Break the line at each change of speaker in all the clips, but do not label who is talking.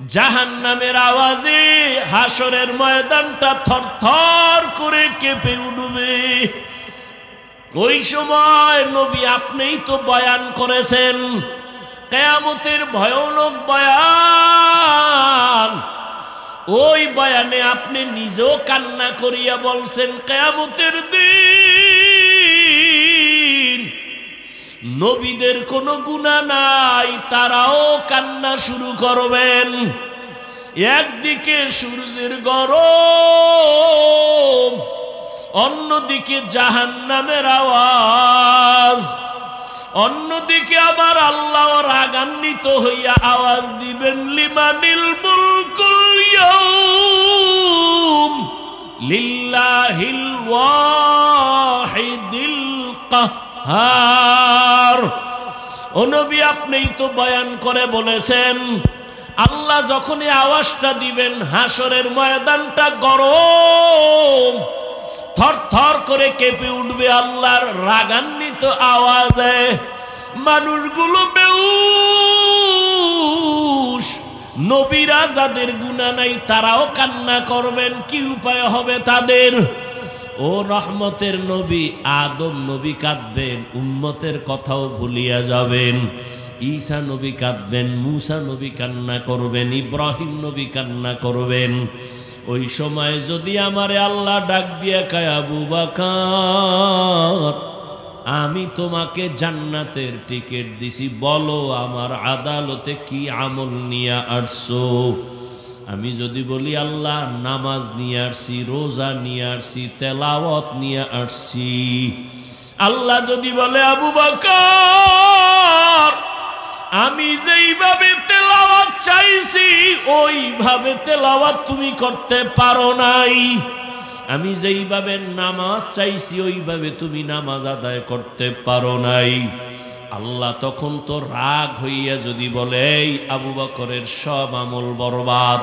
জাহান্নামের আওয়াজে হাসরের ময়দানটা থরথর করে কেঁপে উঠবে। ওই সময় নবী আপনিই তো বয়ান করেছেন, কিয়ামতের ভয়ানক বয়ান। ওই বয়ানে আপনি নিজেও কান্না করিয়া বলছেন, কিয়ামতের দিন নবীদের কোনো গুনাহ নাই, তারাও কান্না শুরু করবেন। একদিকে সূর্যের গরম, অন্যদিকে জাহান্নামের আওয়াজ, অন্যদিকে আমার আল্লাহ রাগান্বিত হইয়া আওয়াজ দিবেন, লিমানিল মুলকুল ইয়াউম লিল্লাহিল ওয়াহিদিল কাহ্হার। ও নবী আপনিই তো বয়ান করে বলেছেন, আল্লাহ যখনই আওয়াজটা দিবেন হাসরের ময়দানটা গরম, থরথর করে কেঁপে উঠবে আল্লাহর রাগান্বিত আওয়াজে। মানুষগুলো বেহুশ, নবীরা যাদের গুনাহ নাই তারাও কান্না করবেন। কি উপায় হবে তাদের? ও রহমতের নবী আদম নবী কাঁদবেন, উম্মতের কথাও ভুলিয়া যাবেন। ঈসা নবী কাঁদবেন, মুসা নবী কান্না করবেন, ইব্রাহিম নবী কান্না করবেন। ওই সময় যদি আমারে আল্লাহ ডাক দিয়া কয়, আবু বকর আমি তোমাকে জান্নাতের টিকিট দিছি, বলো আমার আদালতে কি আমল নিয়ে আসছো? আমি যদি বলি আল্লাহ নামাজ নিয়ে আসছি, রোজা নিয়ে আসছি, তেলাওয়াত নিয়ে আসছি, আল্লাহ যদি বলে আবু বকর আমি যেইভাবে তেলাওয়াত চাইছি ওইভাবে তেলাওয়াত তুমি করতে পারো নাই, আমি যেইভাবে নামাজ চাইছি ওইভাবে তুমি নামাজ আদায় করতে পারো নাই, আল্লাহ তখন তো রাগ হইয়া যদি বলে এই আবু বকরের সব আমল বরবাদ।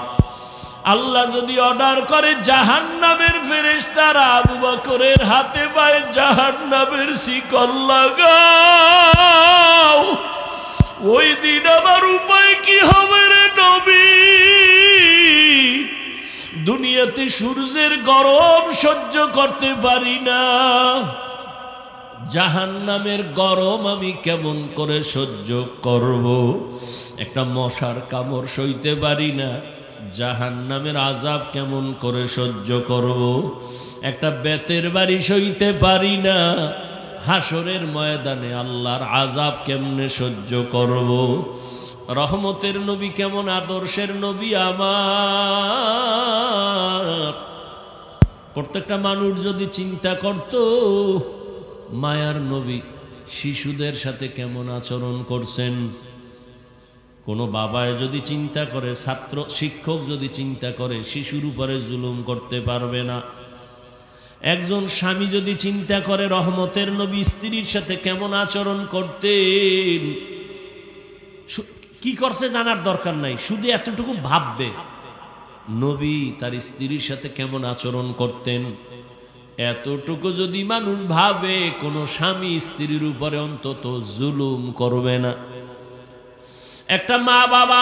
আল্লাহ যদি অর্ডার করে জাহান্নামের ফেরেশতারা আবু বকরের হাতে পায়ে জাহান্নামের শিকল লাগাও, ওই দিন আমার উপায় কি হবে রে নবী? দুনিয়াতে সূর্যের গরম সহ্য করতে পারি না, জাহান্নামের গরম আমি কেমন করে সহ্য করব? একটা মশার কামড় সইতে পারি না, জাহান্নামের আযাব কেমন করে সহ্য করব? একটা বেতের বাড়ি সইতে পারি না, হাসরের ময়দানে আল্লাহর আযাব কেমনে সহ্য করব? রহমতের নবী কেমন আদর্শের নবী আমার। প্রত্যেকটা মানুষ যদি চিন্তা করত মায়ার নবী শিশুদের সাথে কেমন আচরণ করছেন, কোনো বাবায় যদি চিন্তা করে, ছাত্র শিক্ষক যদি চিন্তা করে, শিশুর উপরে জুলুম করতে পারবে না। একজন স্বামী যদি চিন্তা করে রহমতের নবী স্ত্রীর সাথে কেমন আচরণ করতেন, কি করছে জানার দরকার নাই, শুধু এতটুকু ভাববে নবী তার স্ত্রীর সাথে কেমন আচরণ করতেন। এতটুকু যদি মানুষ ভাবে, কোনো স্বামী স্ত্রীর উপরে অন্তত জুলুম করবে না। একটা মা বাবা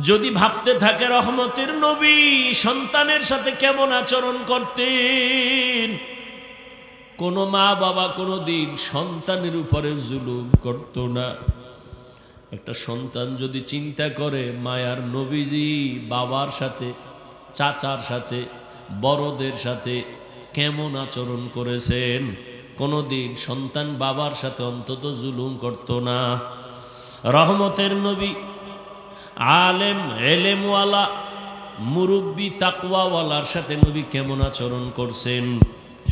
যদি ভাবতে থাকে রহমতের নবী সন্তানের সাথে কেমন আচরণ করতেন, কোন মা বাবা কোনোদিন সন্তানের উপরে জুলুম করত না। একটা সন্তান যদি চিন্তা করে মায়ার নবীজি বাবার সাথে, চাচার সাথে, বড়দের সাথে কেমন আচরণ করেছেন, কোনোদিন সন্তান বাবার সাথে অন্তত জুলুম করত না। রহমতের নবী আলেম এলেমওয়ালা মুরব্বী তাকওয়াওয়ালার সাথে নবী কেমন আচরণ করছেন,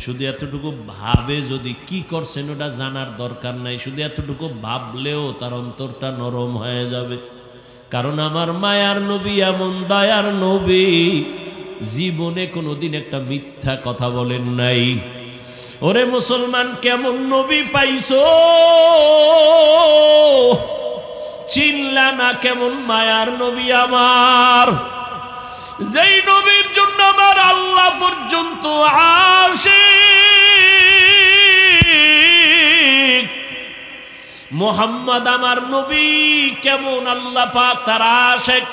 শুধু এতটুকু ভাবে যদি কি করছেন ওটা জানার দরকার নাই, শুধু এতটুকু ভাবলেও তার অন্তরটা নরম হয়ে যাবে। কারণ আমার মায়ার নবী এমন দয়ার নবী, জীবনে কোনোদিন একটা মিথ্যা কথা বলেন নাই। ওরে মুসলমান কেমন নবী পাইছো, চিনলা না কেমন মায়ার নবী আমার, যেই নবীর জন্য আমার আল্লাহ পর্যন্ত আশিক। মুহাম্মদ আমার নবী কেমন আল্লাহ পাক তার আশিক।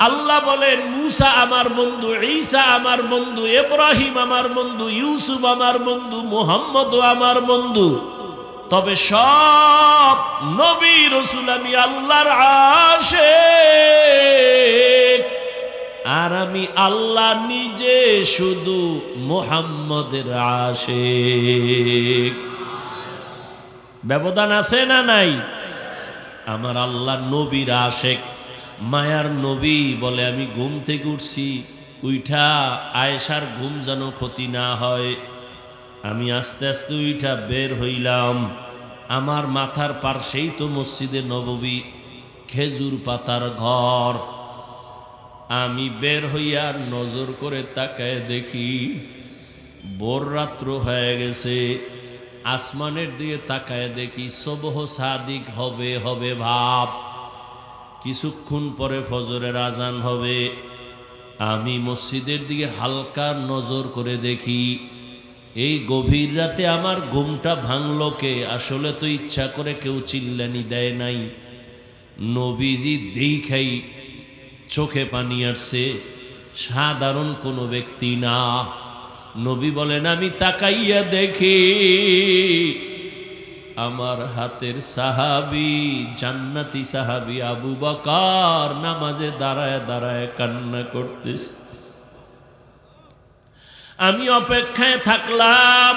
আল্লাহ বলেন মুসা আমার বন্ধু, ঈসা আমার বন্ধু, ইব্রাহিম আমার বন্ধু, ইউসুফ আমার বন্ধু, মুহাম্মদও আমার বন্ধু। তবে সব নবী রাসূল আমি আল্লাহর আশিক, আর আমি আল্লাহ নিজে শুধু মুহাম্মদের আশিক। ব্যবধান আছে না নাই? আমার আল্লাহ নবীর আশিক, মায়ার নবী বলে আমি ঘুম থেকে উঠছি, উইঠা আয়েশার ঘুম যেন ক্ষতি না হয়, আমি আস্তে আস্তে উইঠা বের হইলাম। আমার মাথার পার্শ্বেই তো মসজিদে নববী, খেজুর পাতার ঘর। আমি বের হইয়া নজর করে তাকায় দেখি ভোর রাত্র হয়ে গেছে। আসমানের দিকে তাকায় দেখি সুবহ সাদিক হবে হবে ভাব, কিছুক্ষণ পরে ফজরের আজান হবে। আমি মসজিদের দিকে হালকা নজর করে দেখি এই গভীর রাতে আমার ঘুমটা ভাঙলো কে? আসলে তো ইচ্ছা করে কেউ চিল্লানি দেয় নাই, নবীজি দেখাই চোখে পানি আসছে, সাধারণ কোনো ব্যক্তি না। নবী বলেন আমি তাকাইয়া দেখি আমার হাতের সাহাবী, জান্নাতি সাহাবী আবু বকর নামাজে দাঁড়ায় দাঁড়ায় কান্না করতেছে। আমি অপেক্ষায় থাকলাম।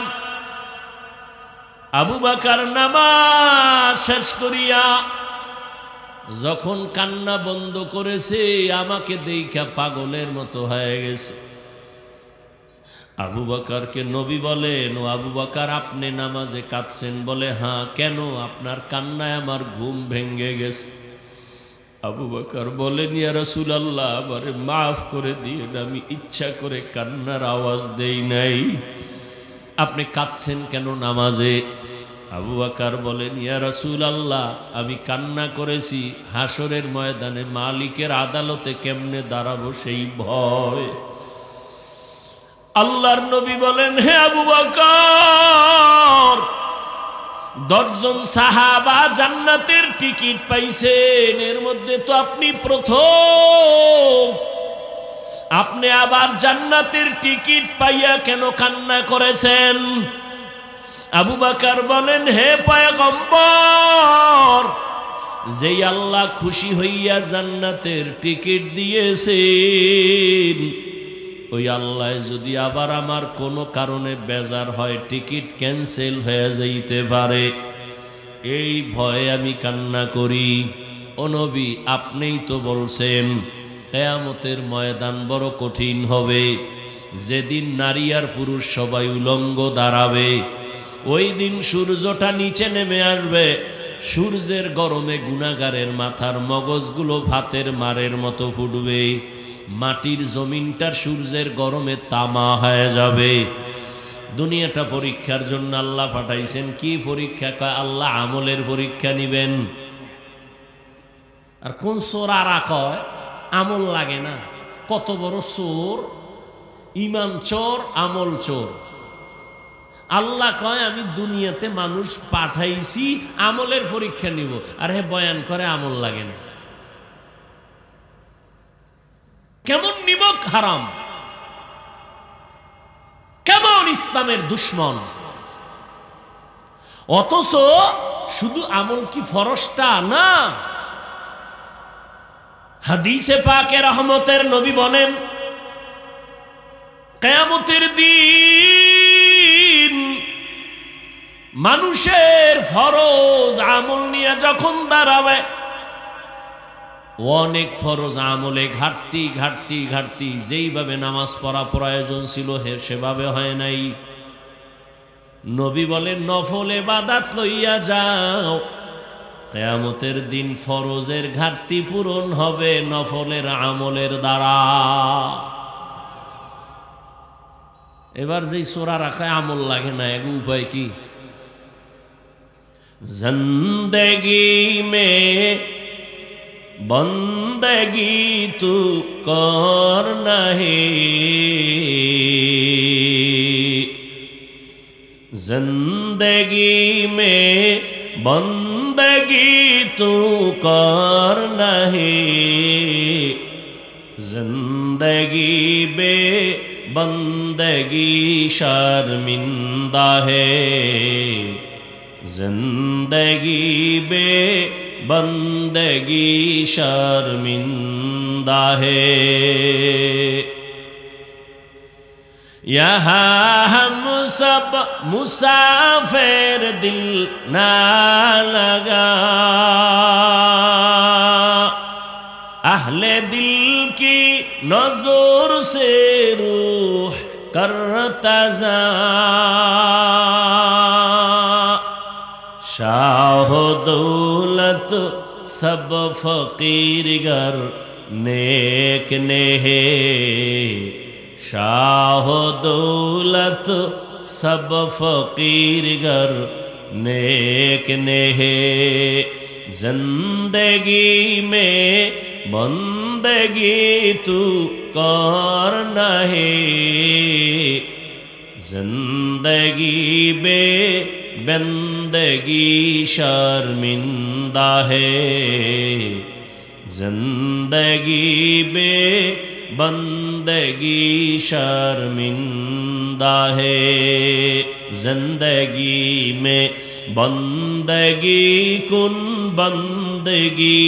আবু বকর নামাজ শেষ করিয়া যখন কান্না বন্ধ করেছে, আমাকে দেখা পাগলের মতো হয়ে গেছে। আবু বকরকে নবী বলেন, ও আবু বকর আপনি নামাজে কাঁদছেন? বলে হ্যাঁ। কেন? আপনার কান্নায় আমার ঘুম ভেঙে গেছে। আবু বকর বলেন, ইয়া রাসূলুল্লাহ আমারে মাফ করে দিন, আমি ইচ্ছা করে কান্নার আওয়াজ দেই নাই। আপনি কাঁদছেন কেন নামাজে? আবু বকর বলেন, ইয়া রাসূলুল্লাহ আমি কান্না করেছি হাসরের ময়দানে মালিকের আদালতে কেমনে দাঁড়াবো সেই ভয়। আল্লাহর নবী বলেন, হে আবু বকর 10 জন সাহাবা জান্নাতের টিকিট পাইছেন, এর মধ্যে তো আপনি প্রথম। আপনি আবার জান্নাতের টিকিট পাইয়া কেন কান্না করেছেন? আবু বকর বলেন, হে পয়গম্বর, যেই আল্লাহ খুশি হইয়া জান্নাতের টিকিট দিয়েছেন, ওই আল্লাহ যদি আবার আমার কোনো কারণে বেজার হয়, টিকিট ক্যান্সেল হয়ে যাইতে পারে, এই ভয়ে আমি কান্না করি। ও নবী আপনিই তো বলছেন কিয়ামতের ময়দান বড় কঠিন হবে, যেদিন নারী আর পুরুষ সবাই উলঙ্গ দাঁড়াবে, ওই দিন সূর্যটা নিচে নেমে আসবে, সূর্যের গরমে গুনাহগারের মাথার মগজগুলো ভাতের মারের মতো ফুটবে, মাটির জমিনটার সূর্যের গরমে তামা হয়ে যাবে। দুনিয়াটা পরীক্ষার জন্য আল্লাহ পাঠাইছেন। কি পরীক্ষা? কয় আল্লাহ আমলের পরীক্ষা নিবেন। আর কোন চোর আরা কয় আমল লাগে না? কত বড় চোর! ইমান চোর, আমল চোর। আল্লাহ কয় আমি দুনিয়াতে মানুষ পাঠাইছি আমলের পরীক্ষা নিব, আর হে বয়ান করে আমল লাগে না। কেমন নিমক হারাম, কেমন ইসলামের দুশ্মন! অথচ শুধু আমল কি ফরজটা না? হাদিসে পাকে রহমতের নবী বলেন, কিয়ামতের দিন মানুষের ফরজ আমল নিয়ে যখন দাঁড়াবে, অনেক ফরজ আমলে ঘাটতি ঘাটতি ঘাটতি, যেইভাবে নামাজ পড়া প্রয়োজন ছিল সেভাবে হয় নাই। নবী বলেন, নফল ইবাদত লইয়া যাও, কিয়ামতের দিন ফরজের ঘাটতি পূরণ হবে নফলের আমলের দ্বারা। এবার যেই সোরা রাখায় আমল লাগে না, এক উপায় কি? জিন্দেগি মে বন্দগি তু করনা হে, জিন্দেগি মে বন্দগি जिंदगी तू करना है जिंदगी बे बंदगी शर्मिंदा है जिंदगी बे बंदगी शर्मिंदा है यहाँ हम सब मुसाफिर दिल ना लगा अहले दिल की नजर से रूह करता जा शाह दौलत सब फकीर गर नेक ने है शाह दौलत सब फकीर गर नेक ने है जिंदगी में बंदगी तू करना है जिंदगी बे बंदगी शर्मिंदा है जिंदगी बे बंदगी शर्मिंदा है जिंदगी में बंदगी कुन बंदगी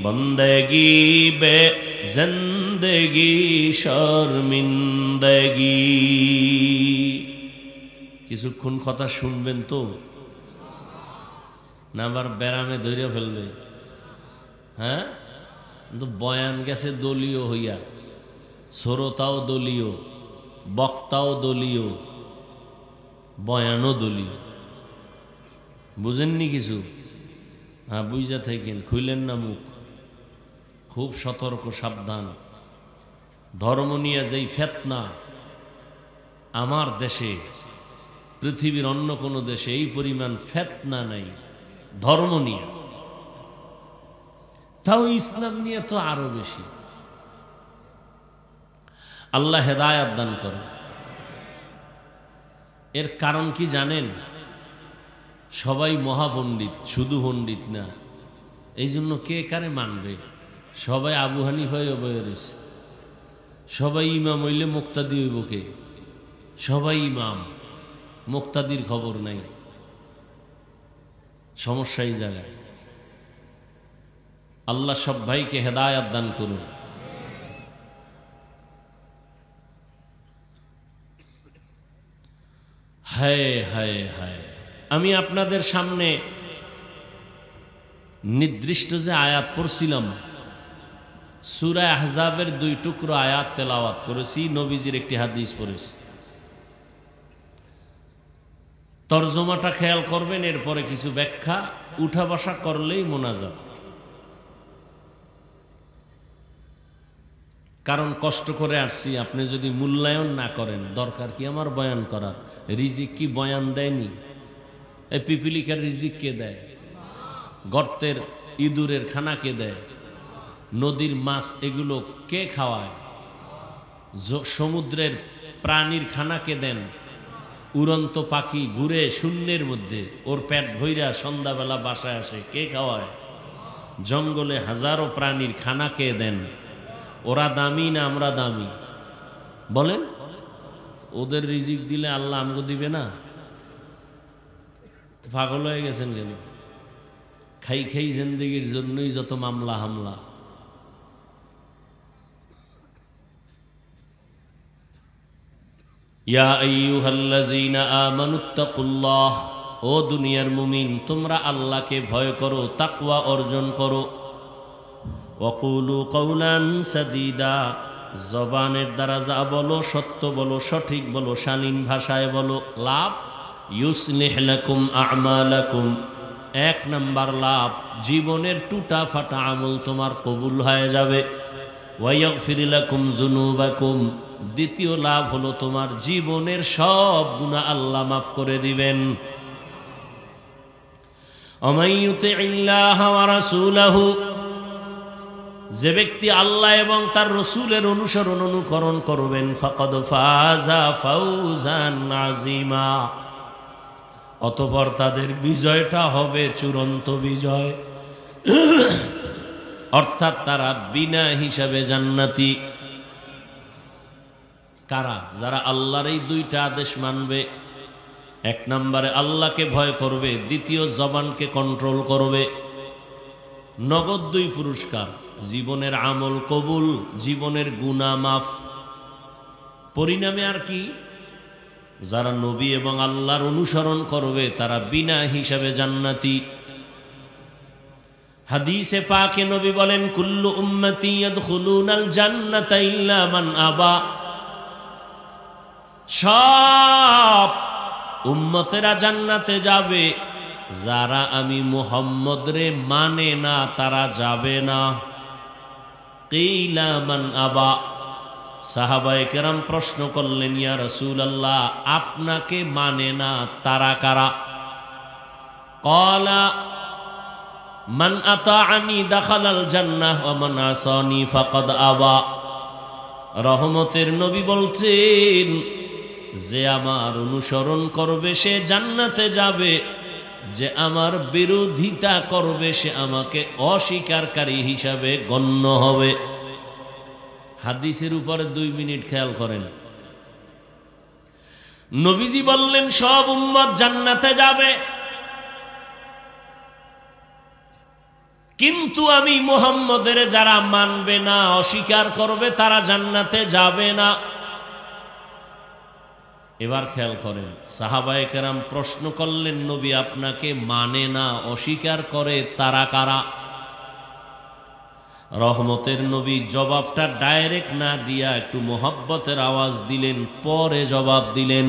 बंदगी बे जिंदगी शर्मिंदगी কিছুক্ষণ কথা শুনবেন তো না আবার ব্যারামে ধরে ফেলবে হ্যাঁ কিন্তু বয়ান গেছে দলীয় হইয়া শ্রোতাও দলীয় বক্তাও দলীয় বয়ানও দলীয় বুঝেননি কিছু হ্যাঁ বুঝা থাকেন খুইলেন না মুখ খুব সতর্ক সাবধান ধর্ম নিয়ে যেই ফেতনা আমার দেশে পৃথিবীর অন্য কোনো দেশে এই পরিমাণ ফেতনা নাই ধর্ম নিয়ে তাও ইসলাম নিয়ে তো আরো বেশি আল্লাহ হেদায়েত দান করে এর কারণ কি জানেন সবাই মহাপণ্ডিত শুধু পণ্ডিত না এই জন্য কে কারে মানবে সবাই আবু হানিফায় বয়ে রয়েছে সবাই ইমাম হইলে মুক্তাদি হইব কে সবাই ইমাম মুক্তাদির খবর নাই সমস্যা এই জায়গায় আল্লাহ সব ভাইকে হেদায়েত দান করুন হায় হায় হায় আমি আপনাদের সামনে নির্দিষ্ট যে আয়াত পড়ছিলাম সূরা আহজাবের 2 টুকরো আয়াত তেলাওয়াত করেছি নবীজির একটি হাদিস পড়েছি তরজমাটা খেয়াল করবেন এরপরে কিছু ব্যাখ্যা উঠা বসা করলেই মোনাজাত কারণ কষ্ট করে আসছি আপনি যদি মূল্যায়ন না করেন দরকার কি আমার বয়ান করার রিজিক কি বয়ান দেয়নি এই পিপিলিকার রিজিক কে দেয় গর্তের ইঁদুরের খানা কে দেয় নদীর মাছ এগুলো কে খাওয়ায় সমুদ্রের প্রাণীর খানা কে দেন উড়ন্ত পাখি ঘুরে শূন্যের মধ্যে ওর পেট ভইরা সন্ধ্যাবেলা বাসায় আসে কে খাওয়ায় জঙ্গলে হাজারো প্রাণীর খানা কে দেন ওরা দামি না আমরা দামি বলেন ওদের রিজিক দিলে আল্লাহ আমগো দিবে না পাগল হয়ে গেছেন কেন খাই খাই জিন্দেগির জন্যই যত মামলা হামলা ইয়া আইয়ুহাল্লাযীনা আমানুত্তাকুল্লাহ ও দুনিয়ার মুমিন তোমরা আল্লাহকে ভয় করো তাকওয়া অর্জন করো ওয়াকুলু কওলান সাদীদা জবানের দ্বারা যা বলো সত্য বলো সঠিক বলো শালীন ভাষায় বলো লাভ ইউসলিহ লাকুম আ'মালাকুম এক নাম্বার লাভ জীবনের টুটা ফাটা আমল তোমার কবুল হয়ে যাবে ওয়া ইয়াগফির লাকুম যুনুবাকুম দ্বিতীয় লাভ হলো তোমার জীবনের সব গুনাহ আল্লাহ মাফ করে দিবেন আমাইয়ুতিল্লাহ ওয়া রাসূলাহু যে ব্যক্তি আল্লাহ এবং তার রাসূলের অনুসরণ অনুকরণ করবেন ফাকাদ ফাজা ফাউজান আযীমা অতঃপর তাদের বিজয়টা হবে চূড়ান্ত বিজয়, অর্থাৎ তারা বিনা হিসাবে জান্নাতি। কারা? যারা আল্লাহর এই দুইটা আদেশ মানবে। এক নম্বরে আল্লাহকে ভয় করবে, দ্বিতীয় জবানকে কন্ট্রোল করবে। নগদ 2 পুরস্কার, জীবনের আমল কবুল, জীবনের গুনাহ মাফ। পরিণামে আর কি? যারা নবী এবং আল্লাহর অনুসরণ করবে তারা বিনা হিসাবে জান্নাতি। হাদিসে পাকে নবী বলেন, কুল্লু উম্মতি ইয়াদখুলুনাল জান্নাতা ইল্লা মান আবা। সব উম্মতেরা জান্নাতে যাবে, যারা আমি মুহাম্মদ রে মানে না তারা যাবে না। কিলা মান আবা। সাহাবায়ে কেরাম প্রশ্ন করলেন, ইয়া রাসূলুল্লাহ, আপনাকে মানে না তারা কারা? ক্বালা মান আতাআনি দাখালাল জান্নাহ ওয়া মান আসানি ফাকাদ আবা। রহমতের নবী বলছেন, যে আমার অনুসরণ করবে সে জান্নাতে যাবে, যে আমার বিরোধিতা করবে সে আমাকে অস্বীকারী হিসাবে গণ্য হবে। হাদিসের উপরে 2 মিনিট খেয়াল করেন। নবীজি বললেন সব উম্মত জান্নাতে যাবে, কিন্তু আমি মুহাম্মদের যারা মানবে না, অস্বীকার করবে, তারা জান্নাতে যাবে না। এবার খেয়াল করেন, সাহাবায়ে কেরাম প্রশ্ন করলেন, নবী আপনাকে মানে না, অস্বীকার করে, তারা কারা? রহমতের নবী জবাবটা ডাইরেক্ট না দিয়া একটু মোহব্বতের আওয়াজ দিলেন, পরে জবাব দিলেন।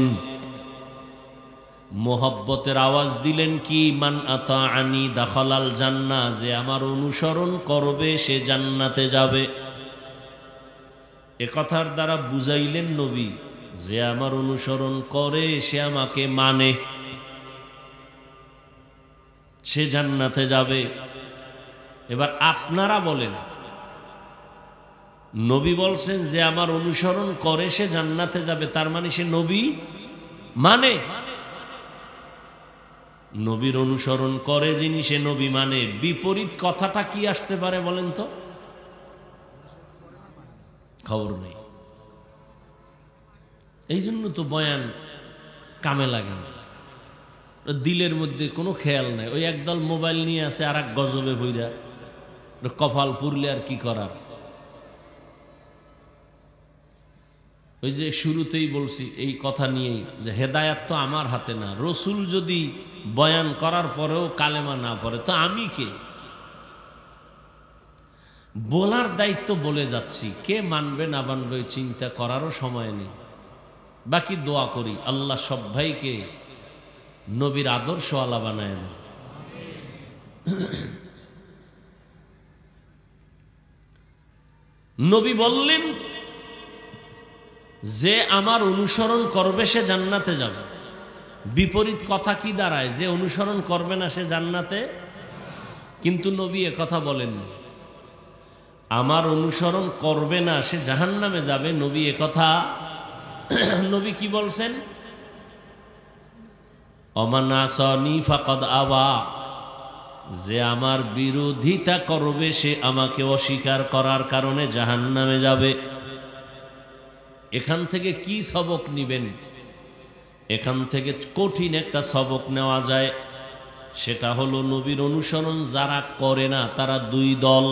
মোহব্বতের আওয়াজ দিলেন কি? মান আতাআনি দাখালাল জান্নাহ, যে আমার অনুসরণ করবে সে জান্নাতে যাবে। এ কথার দ্বারা বুঝাইলেন নবী, যে আমার অনুসরণ করে সে আমাকে মানে, সে জান্নাতে যাবে। এবার আপনারা বলেন, নবী বলছেন যে আমার অনুসরণ করে সে জান্নাতে যাবে, তার মানে সে নবী মানে। নবীর অনুসরণ করে যিনি সে নবী মানে। বিপরীত কথাটা কি আসতে পারে বলেন তো? খবর নেই। এই জন্য তো বয়ান কামে লাগে না, দিলের মধ্যে কোনো খেয়াল নাই। ওই একদল মোবাইল নিয়ে আসে আর এক গজবে বইরা, কপাল পুরলে আর কি করার। ওই যে শুরুতেই বলছি এই কথা নিয়েই, যে হেদায়াত তো আমার হাতে না। রসুল যদি বয়ান করার পরেও কালেমা না পড়ে তো আমি কে? বলার দায়িত্ব বলে যাচ্ছি, কে মানবে না মানবে চিন্তা করারও সময় নেই। বাকি দোয়া করি আল্লাহ সব ভাইকে নবীর আদর্শওয়ালা বানায় দেন। নবী বললেন, যে আমার অনুসরণ করবে সে জান্নাতে যাবে। বিপরীত কথা কি দাঁড়ায়? যে অনুসরণ করবে না সে জান্নাতে। কিন্তু নবী এ কথা বলেননি, আমার অনুসরণ করবে না সে জাহান্নামে যাবে। নবী এ কথা, নবী কি বলছেন? অমান আসানি ফাকাদ আবা, যে আমার বিরোধিতা করবে সে আমাকে অস্বীকার করার কারণে জাহান্নামে যাবে। এখান থেকে কি সবক নিবেন? এখান থেকে কঠিন একটা সবক নেওয়া যায়, সেটা হলো নবীর অনুসরণ যারা করে না তারা 2 দল।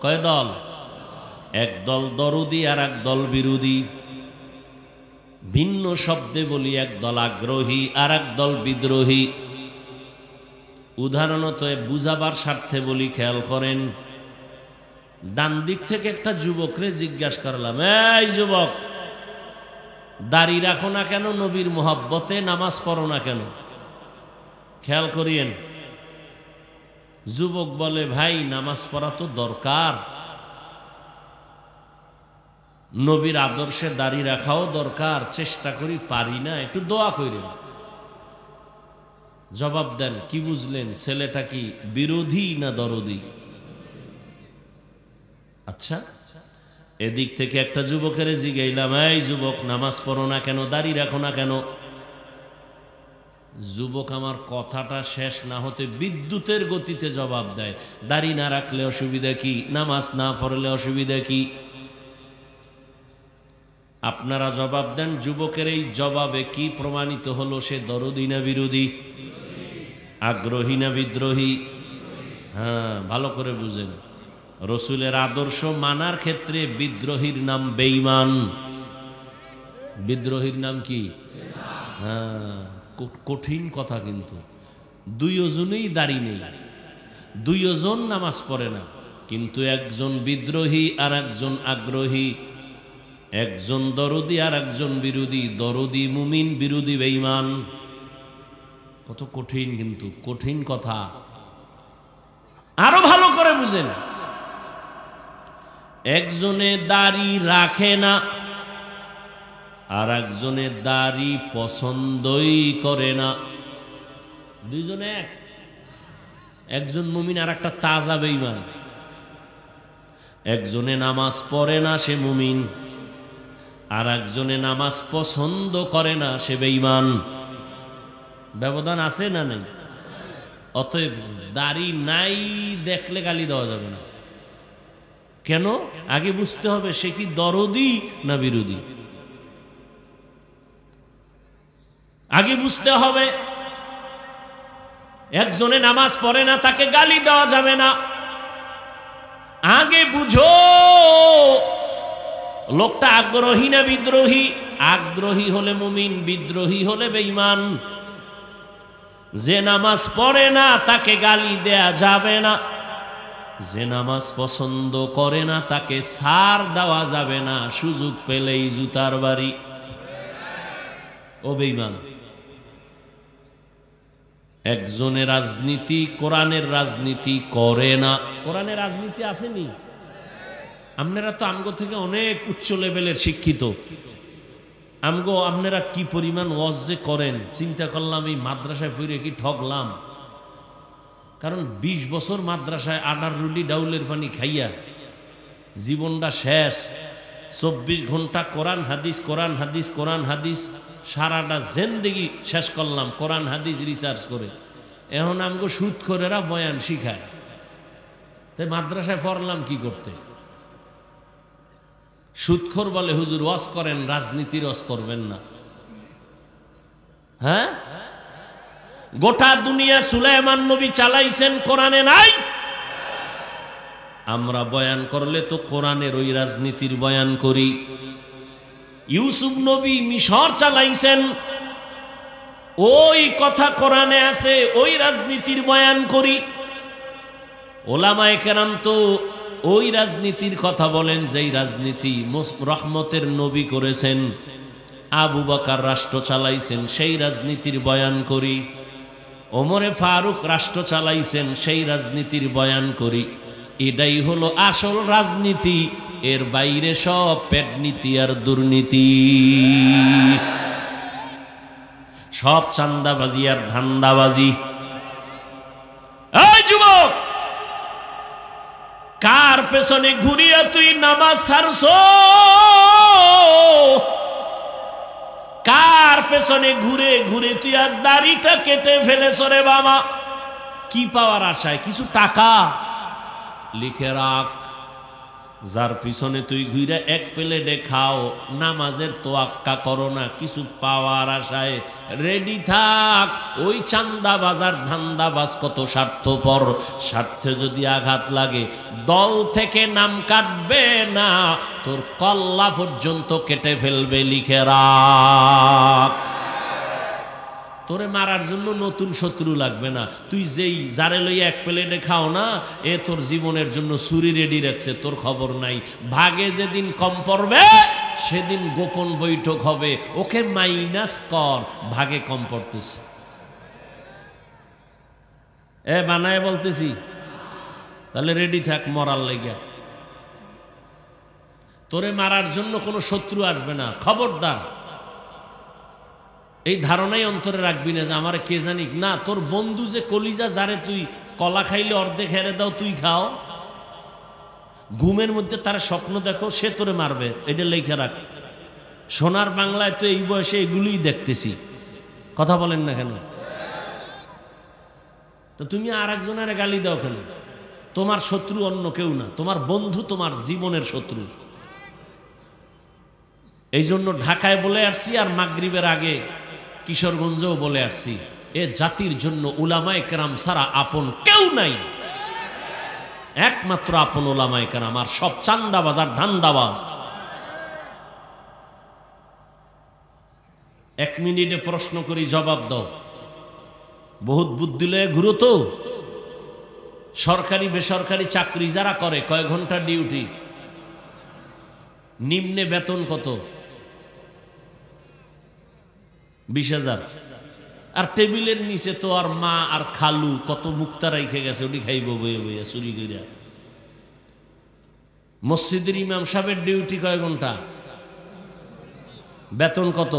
কয় দল? এক দল দরদি আর এক দল বিরোধী। ভিন্ন শব্দে বলি, এক দল আগ্রহী আর এক দল বিদ্রোহী। উদাহরণত বুঝাবার স্বার্থে বলি, খেয়াল করেন। ডান দিক থেকে একটা যুবকরে জিজ্ঞাসা করলাম, এই যুবক, দাড়ি রাখো না কেন? নবীর মোহাব্বতে নামাজ পড়ো না কেন? খেয়াল করিয়েন। যুবক বলে, ভাই নামাজ পড়া তো দরকার, নবীর আদর্শে দাড়ি রাখাও দরকার, চেষ্টা করি পারি না, একটু দোয়া করেন। জবাব দেন, কি বুঝলেন? ছেলেটা কি বিরোধী না দরদি? আচ্ছা, এদিক থেকে একটা যুবকের জিগাইলাম, এই যুবক নামাজ পড়ো না কেন, দাড়ি রাখো না কেন? যুবক আমার কথাটা শেষ না হতে বিদ্যুতের গতিতে জবাব দেয়, দাড়ি না রাখলে অসুবিধা কি, নামাজ না পড়লে অসুবিধা কি? আপনারা জবাব দেন। যুবকের এই জবাবে কি প্রমাণিত হলো? সে দরদি না বিরোধী, আগ্রহী না বিদ্রোহী? হ্যাঁ, ভালো করে বুঝেন। রসুলের আদর্শ মানার ক্ষেত্রে বিদ্রোহীর নাম বেঈমান। বিদ্রোহীর নাম কি? হ্যাঁ, কঠিন কথা। কিন্তু দুইজনেই দাড়ি নেই, দুইজন নামাজ পড়ে না, কিন্তু একজন বিদ্রোহী আর একজন আগ্রহী, একজন দরদি আর একজন বিরোধী। দরদি মুমিন, বিরোধী বেঈমান। কত কঠিন, কিন্তু কঠিন কথা। আরো ভালো করে বুঝেন। একজনে দাড়ি রাখে না আর একজনে দাড়ি পছন্দই করে না। দুইজনে এক, একজন মুমিন আর একটা তাজা বেঈমান। একজনে নামাজ পড়ে না, সে মুমিন, আর একজনে নামাজ পছন্দ করে না, সে বেঈমান। ব্যবধান আছে না নেই? অতএব দাড়ি নাই দেখলে গালি দেওয়া যাবে না। কেন? আগে বুঝতে হবে সে কি দরদি না বিরোধী। আগে বুঝতে হবে। একজনে নামাজ পড়ে না, তাকে গালি দেওয়া যাবে না। আগে বুঝো লোকটা আগ্রহী না বিদ্রোহী। আগ্রহী হলে মুমিন, বিদ্রোহী হলে বেঈমান। যে নামাজ পড়ে না তাকে গালি দেয়া যাবে না, যে নামাজ পছন্দ করে না তাকে ছাড় দেওয়া যাবে না, সুযোগ পেলেই জুতার বাড়ি। ও বেঈমান। একজনে রাজনীতি, কোরআনের রাজনীতি করে না। কোরআনের রাজনীতি আসেনি? আপনারা তো আমগো থেকে অনেক উচ্চ লেভেলের শিক্ষিত। আপনারা কি পরিমাণ ওয়াজ যে করেন, চিন্তা করলাম এই মাদ্রাসায় পড়ে কি ঠকলাম। কারণ 20 বছর মাদ্রাসায় আডার রুলি ডাউলের পানি খাইয়া জীবনটা শেষ। 24 ঘন্টা কোরআন হাদিস, কোরআন হাদিস, কোরআন হাদিস, সারাটা জিন্দেগি শেষ করলাম কোরআন হাদিস রিসার্চ করে। এখন আমগো সুদখোরেরা বয়ান শিখায়, তাই মাদ্রাসায় পড়লাম কি করতে? সুদখোর বলে হুজুর ওয়াজ করেন, রাজনীতির ওয়াজ করবেন না। হ্যাঁ, গোটা দুনিয়া সুলাইমান নবী চালাইছেন, কোরআনে নাই। আমরা বয়ান করলে তো কোরআনের ওই রাজনীতির বয়ান করি। ইউসুফ নবী মিশর চালাইছেন, ওই কথা কোরআনে আছে, ওই রাজনীতির বয়ান করি। ওলামায়ে কেরাম তো ওই রাজনীতির কথা বলেন যেই রাজনীতি রহমতের নবী করেছেন। আবু বকর রাষ্ট্র চালাইছেন, সেই রাজনীতির বয়ান করি। ওমরে ফারুক রাষ্ট্র চালাইছেন, সেই রাজনীতির বয়ান করি। এটাই হলো আসল রাজনীতি। এর বাইরে সব পেটনীতি আর দুর্নীতি, সব চান্দাবাজি আর ধান্দাবাজি। এই যুবক, কার পেছনে ঘুরিয়া তুই নামাজ ছাড়ছো? কার পেছনে ঘুরে ঘুরে তুই আজ দাড়িটা কেটে ফেলেছ রে বাবা? কি পাওয়ার আশায়? কিছু টাকা? লিখে রাখ, যার পিছনে তুই ঘুরে এক প্লেটে খাও, নামাজের তোয়াক্কা করো না, কিছু পাওয়ার আশায় রেডি থাক। ওই চান্দা বাজার ধান্দাবাজ কত স্বার্থপর। স্বার্থে যদি আঘাত লাগে দল থেকে নাম কাটবে না, তোর কল্লা পর্যন্ত কেটে ফেলবে। লিখে রাখ। তোরে মারার জন্য নতুন শত্রু লাগবে না। তুই যেই যারে লইয়া এক প্লেটে খাও না, এ তোর জীবনের জন্য ছুরি রেডি রাখছে, তোর খবর নাই। ভাগে যেদিন কম পড়বে সেদিন গোপন বৈঠক হবে, ওকে মাইনাস কর, ভাগে কম পড়তেছে। এ বানায় বলতেছি, তাহলে রেডি থাক মরার লেগে। তোরে মারার জন্য কোনো শত্রু আসবে না, খবরদার। এই ধারণাই অন্তরে রাখবি না যে আমার কে জানিক না। তোর বন্ধু যে কলিজা, যারে তুই কলা খাইলে অর্ধেক হেরে দাও, তুই খাও, ঘুমের মধ্যে তার স্বপ্ন দেখো, সে তোরে মারবে। এটা লেখা রাখ। সোনার বাংলায় তো এই বয়সে এগুলোই দেখতেছি। কথা বলেন না কেন? তো তুমি আর একজনের গালি দাও কেন? তোমার শত্রু অন্য কেউ না, তোমার বন্ধু তোমার জীবনের শত্রু। এই জন্য ঢাকায় বলে আসছি, আর মাগরিবের আগে কিশোরগঞ্জেও বলে আসছি, এ জাতির জন্য উলামায়ে কেরাম ছাড়া আপন কেউ নাই। একমাত্র আপন উলামায়ে কেরাম, আর সব চান্দাবাজ আর ধান্দাবাজ। 1 মিনিটে প্রশ্ন করি, জবাব দাও। বহুত বুদ্ধি লয়ে ঘুরো তো। সরকারি বেসরকারি চাকরি যারা করে, কয় ঘন্টা ডিউটি? নিম্নে বেতন কত? 20,000। আর টেবিলের নিচে তো আর মা আর খালু কত মুক্তা রাইখে গেছে, ওটি খাইব বইয়ে বইয়া চুরি করিয়া। মসজিদের ইমাম সাহেবের ডিউটি কয় ঘন্টা? বেতন কত?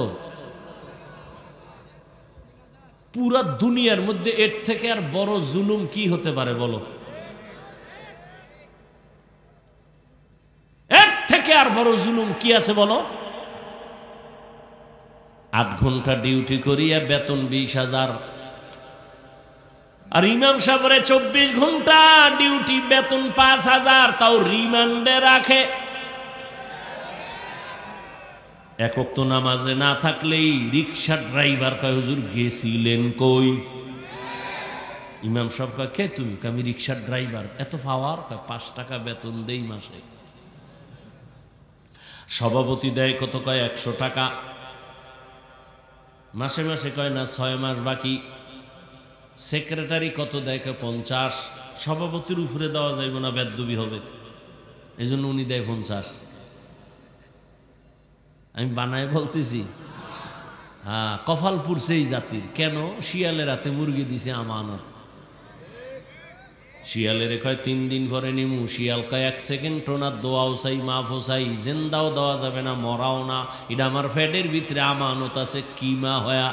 পুরা দুনিয়ার মধ্যে এর থেকে আর বড় জুলুম কি হতে পারে বলো? এর থেকে আর বড় জুলুম কি আছে বলো? 8 ঘন্টা ডিউটি করিয়া বেতন 20,000, আর ইমাম সাহেবের 24 ঘন্টা ডিউটি, বেতন 5,000, তাও রিমান্ডে রাখে। এক ওয়াক্ত নামাজে না থাকলেই রিক্সা ড্রাইভার কয়, হুজুর গেছিলেন কই? ইমাম সাহেব কয়, কে তুমি? আমি রিক্সার ড্রাইভার। এত পাওয়ার? 5 টাকা বেতন দেই মাসে। সভাপতি দেয় কত? কয় 100 টাকা মাসে মাসে। কয় না, 6 মাস বাকি। সেক্রেটারি কত দেয়? 50। সভাপতির উপরে দেওয়া যাইব না, বেদবি হবে, এই জন্য উনি দেয় 50। আমি বানায় বলতেছি। হ্যাঁ, কপাল পুরছে এই জাতির। কেন? শিয়ালের হাতে মুরগি দিছে আমানত। শিয়ালের কয় 3 দিন পরে নিমু। শিয়াল কয় 1 সেকেন্ড টোনা, দোয়াও চাই, মাফও চাই, জেন্দাও দেওয়া যাবে না, মরাও না, এটা আমার ফ্যাটের ভিতরে আমানত আছে, কি মা হয়া।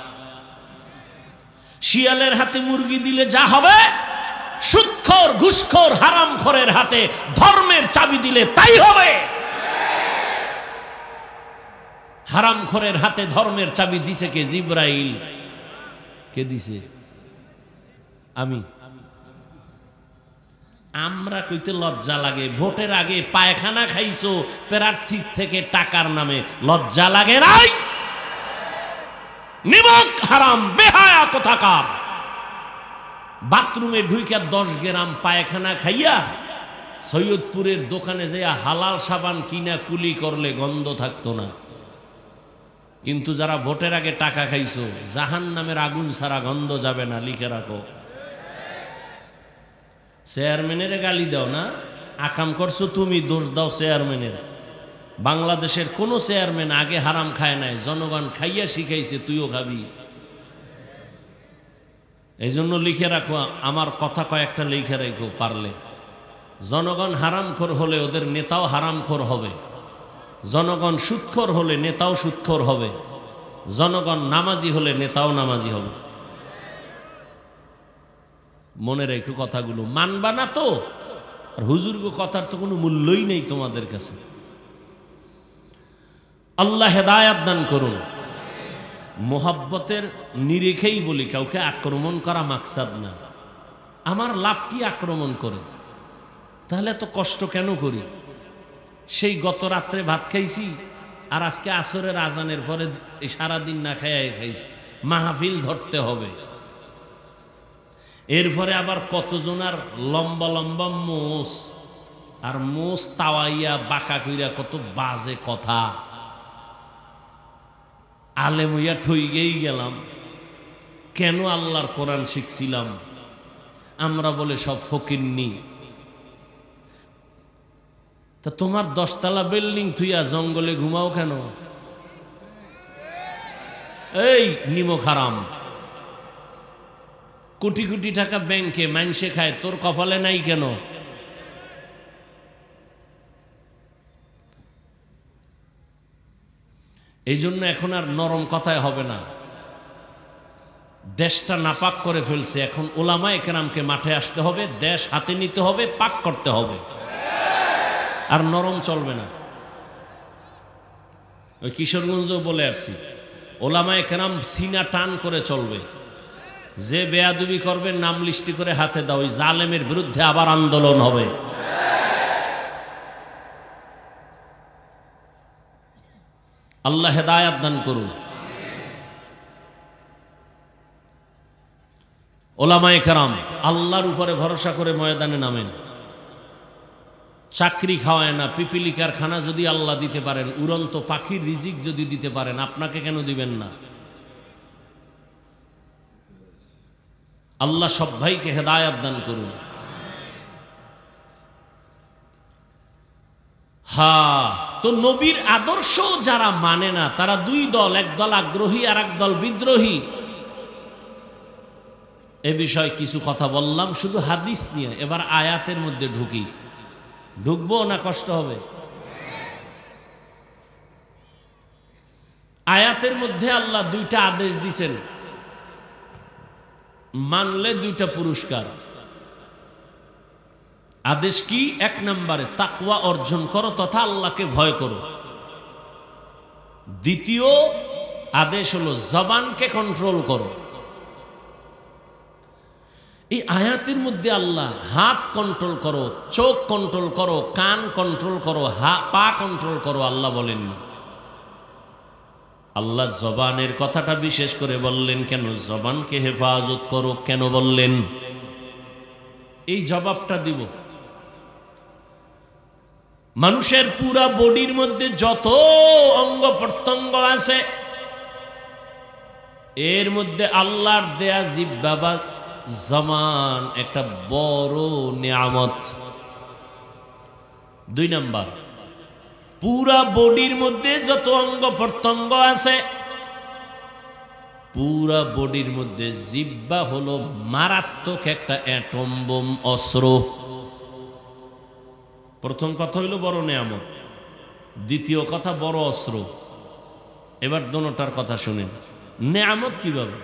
শিয়ালের হাতে মুরগি দিলে যা হবে, সুদখোর ঘুষখোর হারামখোরের হাতে ধর্মের চাবি দিলে তাই হবে। হারামখোরের হাতে ধর্মের চাবি দিছে কে? জিবরাইল। কে দিছে? আমি। আমরা কইতে লজ্জা লাগে। ভোটের আগে পায়খানা খাইছো প্রার্থীর থেকে টাকার নামে, লজ্জা লাগে নাই? নিমক হারাম বেহায়া কোথাকার। বাথরুমে ঢুইকা 10 গ্রাম পায়খানা খাইয়া সৈয়দপুরের দোকানে যাইয়া হালাল সাবান কিনা কুলি করলে গন্ধ থাকতো না। কিন্তু যারা ভোটের আগে টাকা খাইছো, জাহান্নামের আগুন ছাড়া গন্ধ যাবে না, লিখে রাখো। চেয়ারম্যানের গালি দাও না, আকাম করছো তুমি, দোষ দাও চেয়ারম্যানের। বাংলাদেশের কোন চেয়ারম্যান আগে হারাম খায় নাই, জনগণ খাইয়া শিখাইছে, তুইও খাবি। এই জন্য লিখে রাখো, আমার কথা কয়েকটা লিখে রাখো পারলে। জনগণ হারামখোর হলে ওদের নেতাও হারামখোর হবে, জনগণ সুদখোর হলে নেতাও সুদখোর হবে, জনগণ নামাজি হলে নেতাও নামাজি হবে। মনে রেখো কথাগুলো, মানবা না তো। আর হুজুরগো কথার তো কোনো মূল্যই নেই তোমাদের কাছে। আল্লাহ হেদায়াত দান করুন। মোহাব্বতের নিরিখেই বলি, কাউকে আক্রমণ করা মাকসাদ না। আমার লাভ কি আক্রমণ করে? তাহলে তো কষ্ট কেন করি? সেই গত রাত্রে ভাত খাইছি, আর আজকে আসরের আজানের পরে সারাদিন না খাইয়াই খাইছি। মাহফিল ধরতে হবে। এরপরে আবার কতজনার লম্বা লম্বা মোষ, আর মোষ তাওয়াইয়া বাঁকা কইরা কত বাজে কথা। আলেম হইয়া ঠইগেই গেলাম। কেন আল্লাহর কোরআন শিখছিলাম? আমরা বলে সব ফকিন্নি। তা তোমার 10 তলা বিল্ডিং থুইয়া জঙ্গলে ঘুমাও কেন? এই নিমক হারাম। কোটি কোটি টাকা ব্যাংকে মাইনসে খায়, তোর কপালে নাই কেন? এই জন্য এখন আর নরম কথায় হবে না। দেশটা নাপাক করে ফেলছে। এখন ওলামায়ে কেরামকে মাঠে আসতে হবে, দেশ হাতে নিতে হবে, পাক করতে হবে, আর নরম চলবে না। ওই কিশোরগঞ্জও বলে আসছি, ওলামায়ে কেরাম সিনা টান করে চলবে। যে বেয়াদবি করবে নাম লিস্টি করে হাতে দাও, ওই জালেমের বিরুদ্ধে আবার আন্দোলন হবে। আল্লাহ হেদায়াত দান করুন। ওলামায়ে কেরাম আল্লাহর উপরে ভরসা করে ময়দানে নামেন। চাকরি খাওয়ায় না, পিপিলিকার খানা যদি আল্লাহ দিতে পারেন, উড়ন্ত পাখির রিজিক যদি দিতে পারেন, আপনাকে কেন দিবেন না? আল্লাহ সব ভাইকে হেদায়াত দান করুন। তো নবীর আদর্শ যারা মানে না তারা দুই দল, এক দল আগ্রহী আর এক দল বিদ্রোহী। এ বিষয়ে কিছু কথা বললাম শুধু হাদিস নিয়ে। এবার আয়াতের মধ্যে ঢুকবো না কষ্ট হবে? আয়াতের মধ্যে আল্লাহ দুইটা আদেশ দিছেন, মানলে দুইটা পুরস্কার। আদেশ কি? এক নম্বরে তাকওয়া অর্জন করো তথা আল্লাহকে ভয় করো। দ্বিতীয় আদেশ হলো জবানকে কন্ট্রোল করো। এই আয়াতের মধ্যে আল্লাহ হাত কন্ট্রোল করো, চোখ কন্ট্রোল করো, কান কন্ট্রোল করো, পা কন্ট্রোল করো আল্লাহ বলেননি। আল্লাহ জবানের কথাটা বিশেষ করে বললেন কেন? জবানকে হেফাজত করো কেন বললেন? এই জবাবটা দিব। মানুষের পুরা বডির মধ্যে যত অঙ্গ প্রত্যঙ্গ আছে এর মধ্যে আল্লাহর দেয়া জিহ্বা বা জবান একটা বড় নিয়ামত। দুই নাম্বার, পুরা বডির মধ্যে যত অঙ্গ প্রত্যঙ্গ আছে পুরা বডির মধ্যে জিহ্বা হলো মারাত্মক একটা অ্যাটম বোম অস্ত্র। প্রথম কথা হইল বড় নিয়ামত, দ্বিতীয় কথা বড় অস্ত্র। এবার দোনোটার কথা শুনেন। নিয়ামত কিভাবে?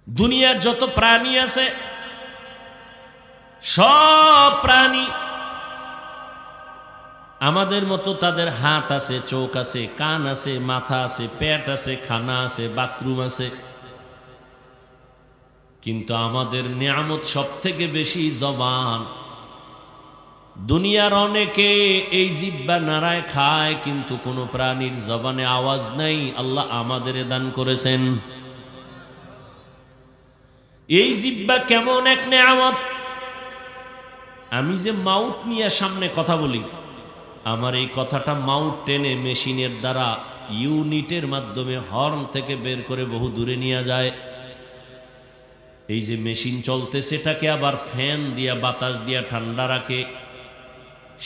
দুনিয়ার যত প্রাণী আছে সব প্রাণী আমাদের মতো তাদের হাত আছে, চোখ আছে, কান আছে, মাথা আছে, পেট আছে, খানা আছে, বাথরুম আছে। কিন্তু আমাদের নিয়ামত সব থেকে বেশি জবান। দুনিয়ার অনেকে এই জিহ্বা নাড়ায় খায় কিন্তু কোনো প্রাণীর জবানে আওয়াজ নাই, আল্লাহ আমাদের দান করেছেন। এই জিহ্বা কেমন এক নিয়ামত! আমি যে মাউথ নিয়ে সামনে কথা বলি, আমার এই কথাটা মাউথ টেনে মেশিনের দ্বারা ইউনিটের মাধ্যমে হর্ন থেকে বের করে বহু দূরে নিয়ে যায়। এই যে মেশিন চলতে সেটাকে আবার ফ্যান দিয়া বাতাস দিয়া ঠান্ডা রাখে।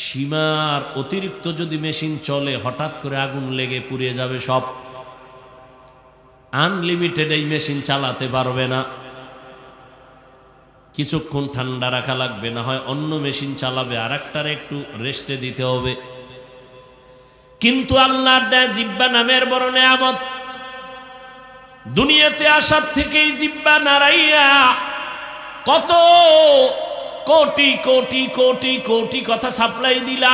সীমার অতিরিক্ত যদি মেশিন চলে হঠাৎ করে আগুন লেগে পুড়িয়ে যাবে সব। আনলিমিটেড এই মেশিন চালাতে পারবে না, কিছুক্ষণ ঠান্ডা রাখা লাগবে, না হয় অন্য মেশিন চালাবে, আর একটার একটু রেস্টে দিতে হবে। কিন্তু আল্লাহর দেয়া জিহ্বা নামের বড় নিয়ামত। দুনিয়াতে আসার থেকেই জিহ্বা নাড়াইয়া কত কোটি কোটি কোটি কোটি কথা সাপ্লাই দিলা।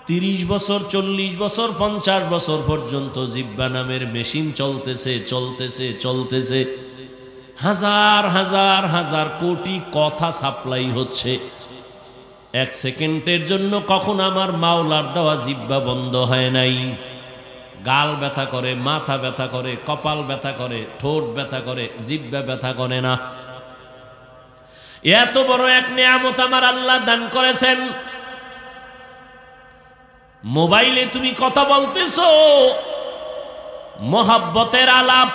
30 বছর, 40 বছর, 50 বছর পর্যন্ত জিহ্বা নামের মেশিন চলতেছে চলতেছে চলতেছে। হাজার হাজার হাজার কোটি কথা সাপ্লাই হচ্ছে। এক সেকেন্ডের জন্য কখন আমার মাওলার দেওয়া জিহ্বা বন্ধ হয় নাই। গাল ব্যথা করে, মাথা ব্যথা করে, কপাল ব্যথা করে, ঠোঁট ব্যথা করে, জিহ্বা ব্যথা করে না। এত বড় এক নিয়ামত আমার আল্লাহ দান করেছেন। মোবাইলে তুমি কথা বলতেছো, মোহাব্বতের আলাপ,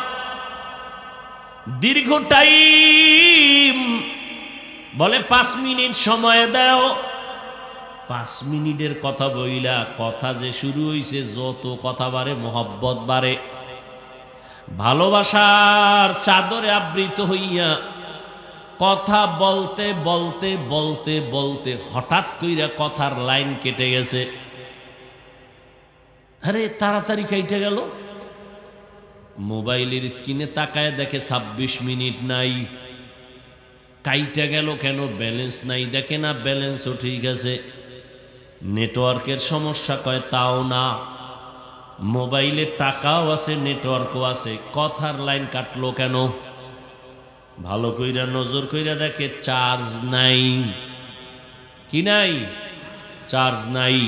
দীর্ঘ টাইম বলে 5 মিনিট সময় দাও। 5 মিনিটের কথা বইলা কথা যে শুরু হইছে, যত কথা বাড়ে মোহাব্বত বাড়ে। ভালোবাসার চাদরে আবৃত হইয়া কথা বলতে বলতে বলতে বলতে হঠাৎ কইরা কথার লাইন কেটে গেছে। আরে তাড়াতাড়ি কেটে গেল। মোবাইলের স্ক্রিনে তাকায় দেখে 26 মিনিট নাই। কাইটা গেল কেন? ব্যালেন্স নাই। দেখে না ব্যালেন্সও ঠিক আছে। নেটওয়ার্কের সমস্যা, কয় তাও না। মোবাইলে টাকাও আছে, নেটওয়ার্কও আছে, কথার লাইন কাটলো কেন? ভালো কইরা নজর কইরা দেখে চার্জ নাই। কি নাই? চার্জ নাই।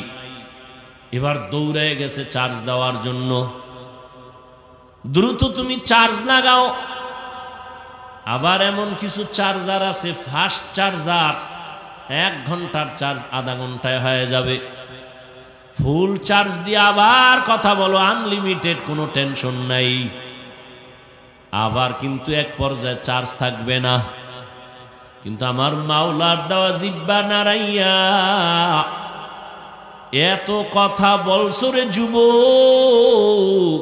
এবার দৌড়ে গেছে চার্জ দেওয়ার জন্য। দ্রুত তুমি চার্জ লাগাও। আবার এমন কিছু চার্জার আছে ফাস্ট চার্জার, 1 ঘন্টার চার্জ আধা ঘন্টায় হয়ে যাবে। ফুল চার্জ দিয়ে আবার কথা বলো, আনলিমিটেড, কোনো টেনশন নাই। আবার কিন্তু এক পর্যায়ে চার্জ থাকবে না। কিন্তু আমার মাওলার দেওয়া জিহ্বা নাড়াইয়া এত কথা বলছো রে যুবক,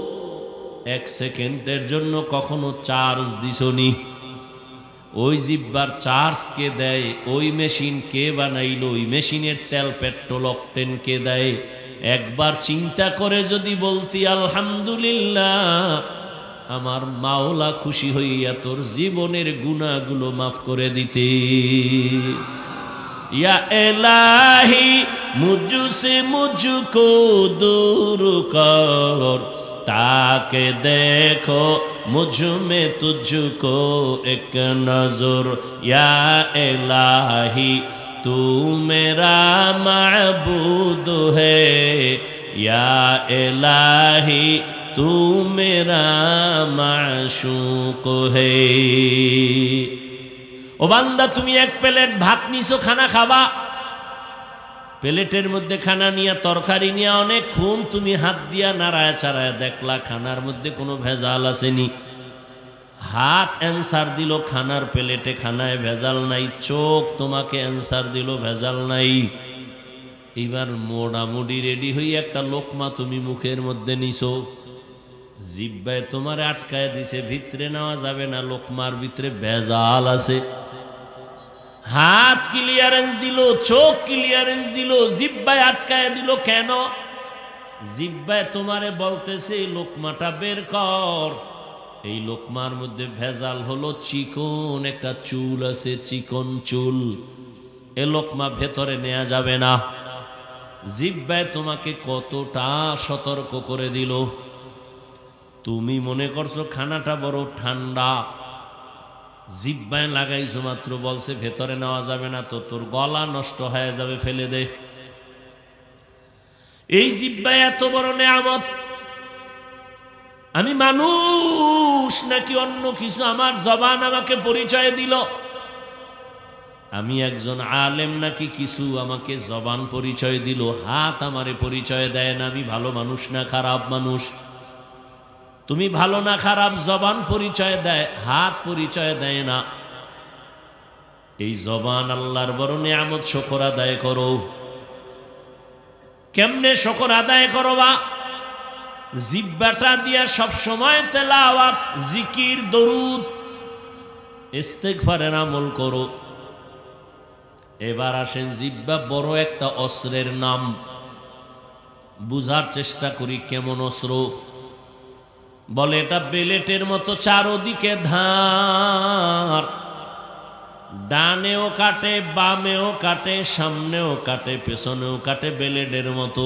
1 সেকেন্ডের জন্য কখনো চার্জ দিছনি? ওই জিহ্বার চার্জ কে দেয়? ওই মেশিন কে বানাইলো? ওই মেশিনের তেল, পেট্রোল, অকটেন কে দেয়? একবার চিন্তা করে যদি বলতি আলহামদুলিল্লাহ, আমার মাওলা খুশি হইয়া তোর জীবনের গুনাহগুলো মাফ করে দিতে। या इलाही मुझसे मुझको दूर कर, ताके देखो मुझ में तुझको एक नजर। या इलाही तू मेरा माबूद है, या इलाही तू मेरा माशूक है। ও বান্দা, তুমি 1 প্লেট ভাত নিছো, খানা খাবা। প্লেটের মধ্যে খানা নিয়ে, তরকারি নিয়ে অনেকক্ষণ তুমি হাত দিয়া নাড়ায় চাড়ায় দেখলা খানার মধ্যে কোনো ভেজাল আসেনি। হাত অ্যান্সার দিল খানার প্লেটে খানায় ভেজাল নাই, চোখ তোমাকে অ্যান্সার দিল ভেজাল নাই। এবার মোটামুটি রেডি হয়ে একটা লোকমা তুমি মুখের মধ্যে নিছো, জিহ্বায় তোমারে আটকায় দিছে, ভিতরে নেওয়া যাবে না, লোকমার ভিতরে ভেজাল আছে। হাত ক্লিয়ারেন্স দিল, চোখ ক্লিয়ারেন্স দিল, জিহ্বায় আটকায় দিল কেন? জিহ্বায় তোমারে বলতেছে এই লোকমাটা বের কর। এই লোকমার মধ্যে ভেজাল হলো চিকন একটা চুল আছে, চিকন চুল, এ লোকমা ভেতরে নেওয়া যাবে না। জিহ্বায় তোমাকে কতটা সতর্ক করে দিল। তুমি মনে করছো খানাটা বড় ঠান্ডা, জিহ্বায় লাগাইছো মাত্র, বলছে ভেতরে নেওয়া যাবে না, তো তোর গলা নষ্ট হয়ে যাবে, ফেলে দে। এই জিহ্বায় এত বড় নেয়ামত। আমি মানুষ নাকি অন্য কিছু? আমার জবান আমাকে পরিচয় দিল। আমি একজন আলেম নাকি কিছু? আমাকে জবান পরিচয় দিল। হাত আমারে পরিচয় দেয় না আমি ভালো মানুষ না খারাপ মানুষ। তুমি ভালো না খারাপ জবান পরিচয় দেয়, হাত পরিচয় দেয় না। এই জবান আল্লাহর বড় নিয়ামত, শুকর আদায় করো। কেমনে শুকর আদায় করবা? জিহ্বাটা দিয়া সব সময় তেলাওয়াত, জিকির, দরুদ, ইস্তিগফারের আমল করো। এবার আসেন, জিহ্বা বড় একটা অস্ত্রের নাম। বুঝার চেষ্টা করি কেমন অস্ত্র। বলে এটা বেলেটের মতো, চারোদিকে ধার, ডানেও কাটে, বামেও কাটে, সামনেও কাটে, পেছনেও কাটে, বেলেটের মতো।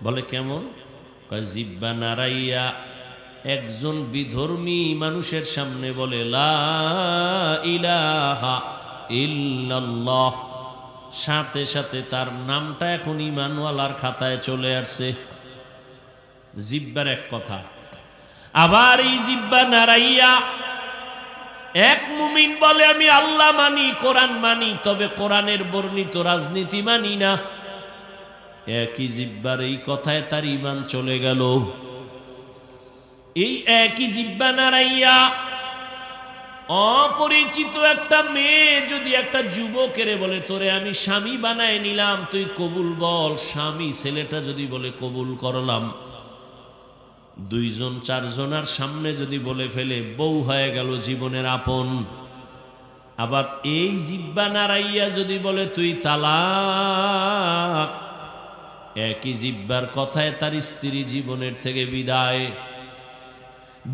বলে কেমন? কয় জিহ্বা নাড়াইয়া একজন বিধর্মী মানুষের সামনে বলে লা ইলাহা ইল্লাল্লাহ, সাথে সাথে তার নামটা এখন ঈমানওয়ালার খাতায় চলে আসছে। জিহ্বার এক কথা। আবার এই জিহ্বা নাড়াইয়া এক মুমিন বলে আমি আল্লাহ মানি, কোরআন মানি, তবে কোরআনের বর্ণিত রাজনীতি মানি না। একই জিহ্বার এই কথায় তার ঈমান চলে গেল। এই একই জিহ্বা নাড়াইয়া অপরিচিত একটা মেয়ে যদি একটা যুবকের বলে তোরে আমি স্বামী বানায় নিলাম, তুই কবুল বল। স্বামী ছেলেটা যদি বলে কবুল করলাম, 2 জন 4 জনের সামনে যদি বলে ফেলে, বউ হয়ে গেল জীবনের আপন। আবার এই জিহ্বা নাড়াইয়া যদি বলে তুই তালাক, একই জিহ্বার কথায় তার স্ত্রী জীবনের থেকে বিদায়।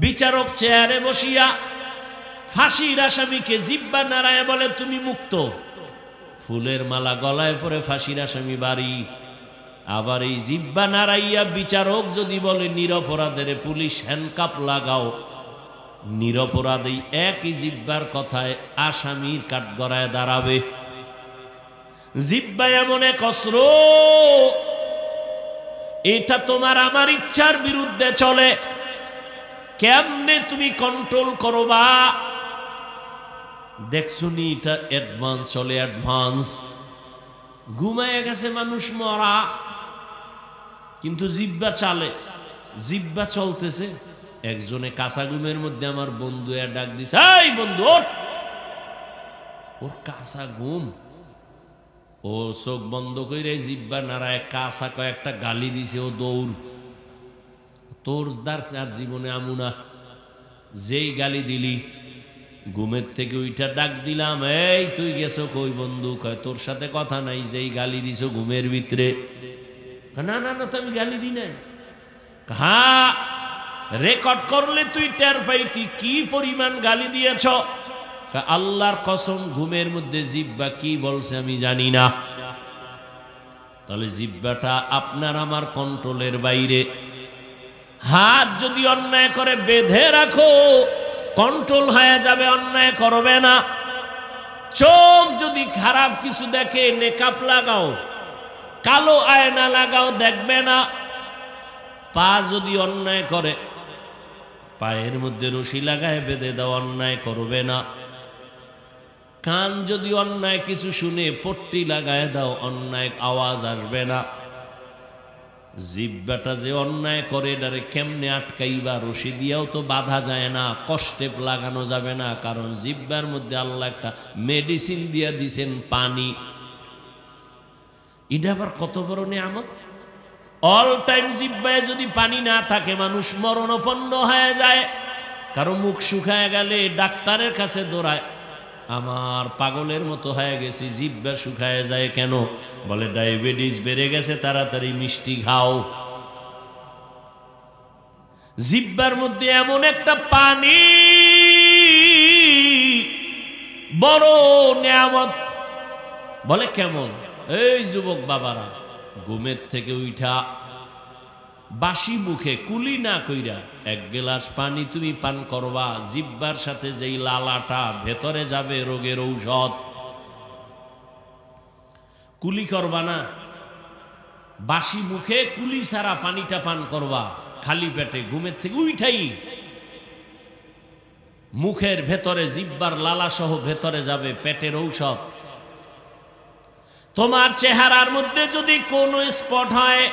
বিচারক চেয়ারে বসিয়া ফাঁসির আসামিকে জিহ্বা নাড়ায় বলে তুমি মুক্ত। ফুলের মালা গলায় পরে ফাঁসির আসামি বাড়ি। আবার এই জিহ্বা নাড়াইয়া বিচারক যদি বলে নিরপরাধের পুলিশ হ্যান্ডকাপ লাগাও, নিরপরাধী একই জিহ্বার কথায় আসামির কাঠগড়ায় দাঁড়াবে। জিহ্বা এমন এক অস্ত্র, এটা তোমার আমার ইচ্ছার বিরুদ্ধে চলে। কেমনে তুমি কন্ট্রোল করবা? দেখছুনি এটা অ্যাডভান্স চলে, অ্যাডভান্স। ঘুমায় গেছে মানুষ মরা, কিন্তু জিহ্বা চালে, জিহ্বা চলতেছে। একজনে কাঁচা ঘুমের মধ্যে আমার বন্ধু ডাক দিছে, এই বন্ধু ওঠ। ওর কাঁচা ঘুম, ও চোখ বন্ধ করে জিহ্বা নাড়ায় কাঁচা কয়েকটা গালি দিছে, ও দৌড়। তোর দার আর জীবনে আমুনা, যেই গালি দিলি ঘুমের থেকে ওইটা ডাক দিলাম, এই তুই গেছো কই বন্ধু? কয় তোর সাথে কথা নাই, যেই গালি দিছো ঘুমের ভিতরে। না না না, তো আমি গালি দিই নাই। হ্যাঁ, রেকর্ড করলে তুই টের পাইতি কি পরিমাণ গালি দিয়েছ। আল্লাহর কসম, ঘুমের মধ্যে জিহ্বা কি বলছে আমি জানি না। তাহলে জিহ্বাটা আপনার আমার কন্ট্রোলের বাইরে। হাত যদি অন্যায় করে বেঁধে রাখো, কন্ট্রোল হয়ে যাবে, অন্যায় করবে না। চোখ যদি খারাপ কিছু দেখে, নেকাপ লাগাও, কালো আয়না লাগাও, দেখবে না। পা যদি অন্যায় করে, পায়ের মধ্যে রশি লাগায় বেঁধে দাও, অন্যায় করবে না। কান যদি অন্যায় কিছু শুনে পট্টি লাগায় দাও, অন্যায় আওয়াজ আসবে না। জিহ্বাটা যে অন্যায় করে, এটারে কেমনে আটকাইবা? রশি দিয়েও তো বাধা যায় না, কষ্টে লাগানো যাবে না, কারণ জিহ্বার মধ্যে আল্লাহ একটা মেডিসিন দিয়ে দিছেন, পানি। এটা আবার কত বড় নিয়ামত। অল টাইম জিহ্বায় যদি পানি না থাকে, মানুষ মরণাপন্ন হয়ে যায়। কারো মুখ শুকায় গেলে ডাক্তারের কাছে দৌড়ায়, আমার পাগলের মতো হয়ে গেছি, জিহ্বা শুকায় যায় কেন? বলে ডায়াবেটিস বেড়ে গেছে, তাড়াতাড়ি মিষ্টি খাও। জিহ্বার মধ্যে এমন একটা পানি, বড় নিয়ামত। বলে কেমন? এই যুবক বাবারা, ঘুমের থেকে উঠা বাসি মুখে কুলি না কইরা এক গ্লাস পানি তুমি পান করবা, জিহ্বার সাথে যেই লালাটা ভেতরে যাবে, রোগের ঔষধ। কুলি করবা না, বাসি মুখে কুলি ছাড়া পানিটা পান করবা, খালি পেটে ঘুমের থেকে উঠাই মুখের ভেতরে জিহ্বার লালা সহ ভেতরে যাবে, পেটের ঔষধ। তোমার চেহারার মধ্যে যদি কোনো স্পট হয়,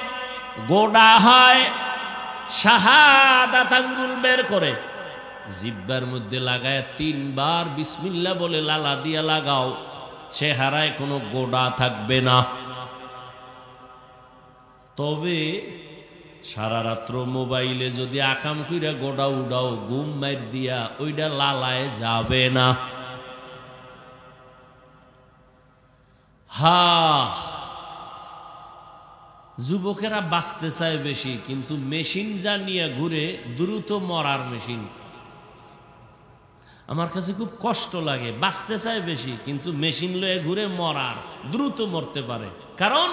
গোডা হয়, শাহাদাত আঙ্গুল বের করে জিহ্বার মধ্যে লাগায় 3 বার বিসমিল্লাহ বলে লালা দিয়া লাগাও, চেহারায় কোনো গোডা থাকবে না। তবে সারা রাত্র মোবাইলে যদি আকাম কইরা গোডা উডাও, ঘুম মার দিয়া, ওইটা লালায় যাবে না। হা, যুবকেরা বাঁচতে চায় বেশি, কিন্তু মেশিন যা নিয়ে ঘুরে, দ্রুত মরার মেশিন। আমার কাছে খুব কষ্ট লাগে। বাঁচতে চায় বেশি, কিন্তু মেশিন লয়ে ঘুরে মরার, দ্রুত মরতে পারে। কারণ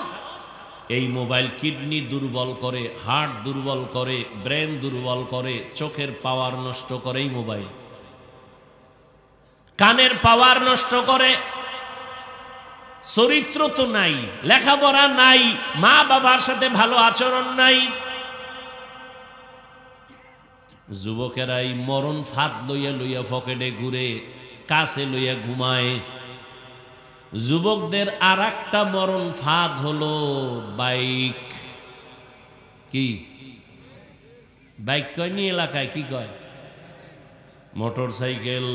এই মোবাইল কিডনি দুর্বল করে, হার্ট দুর্বল করে, ব্রেন দুর্বল করে, চোখের পাওয়ার নষ্ট করে এই মোবাইল, কানের পাওয়ার নষ্ট করে। চরিত্র তো নাই, লেখাপড়া নাই, মা বাবার সাথে ভালো আচরণ নাই। যুবকেরা এই মরণ ফাঁদ লইয়া লইয়া পকেটে ঘুরে, কাছে লইয়া ঘুমায়। যুবকদের আর একটা মরণ ফাঁদ হলো বাইক। কি বাইক কয়নি এলাকায়? কি কয়? Motor cycle.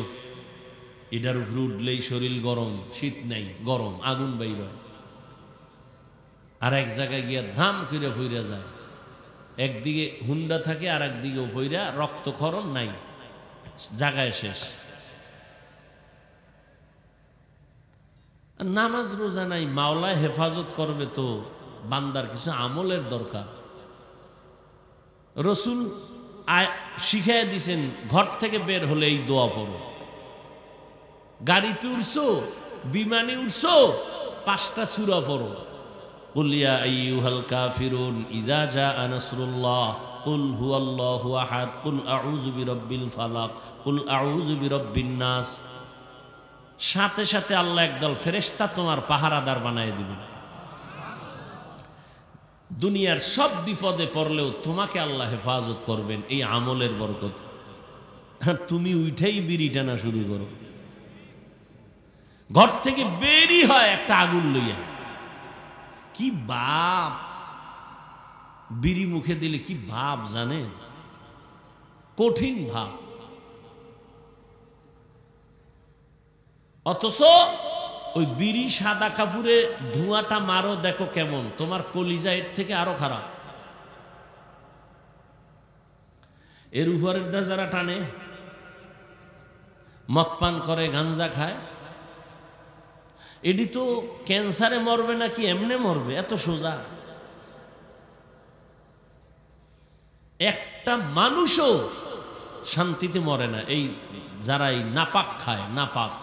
এটার উপরে উঠলেই শরীর গরম, শীত নাই, গরম, আগুন বাইর হয়। আর এক জায়গায় গিয়া ধাম করে ফইরা যায়। একদিকে হুন্ডা থাকে, আর একদিকে ফইরা, রক্তক্ষরণ নাই, জায়গায় শেষ। নামাজ রোজা নাই, মাওলায় হেফাজত করবে তো বান্দার কিছু আমলের দরকার। রসুল শিখাই দিছেন, ঘর থেকে বের হলে এই দোয়া পড়ো। গাড়িতে উঠছো, বিমানে উঠছো, 5টা সূরা পড়ো। কুল ইয়া আইয়ুহাল কাফিরুন ইযা জাআ নাসরুল্লাহ কুল হুয়াল্লাহু আহাদ কুল আউযু বিরাব্বিল ফালাক কুল আউযু বিরাব্বিন নাস। সাথে সাথে আল্লাহ একদল ফেরেশতা তোমার পাহারাদার বানায় দিবেন। দুনিয়ার সব বিপদে পড়লেও তোমাকে আল্লাহ হেফাজত করবেন এই আমলের বরকত। আর তুমি উঠেই বিড়ি টানা শুরু করো, ঘর থেকে বেরি হয় একটা আগুন লইয়া। কি বাপ, বিড়ি মুখে দিলে কি ভাব জানেন, কঠিন ভাব। অথচ ওই বিড়ি সাদা কাপড়ে ধোঁয়াটা মারো, দেখো কেমন, তোমার কলিজা এর থেকে আরো খারাপ। এর উপরেরটা যারা টানে, মদ পান করে, গাঞ্জা খায়, এটি তো ক্যান্সারে মরবে নাকি এমনে মরবে, এত সোজা। একটা মানুষও শান্তিতে মরে না এই যারা এই নাপাক খায়, নাপাক।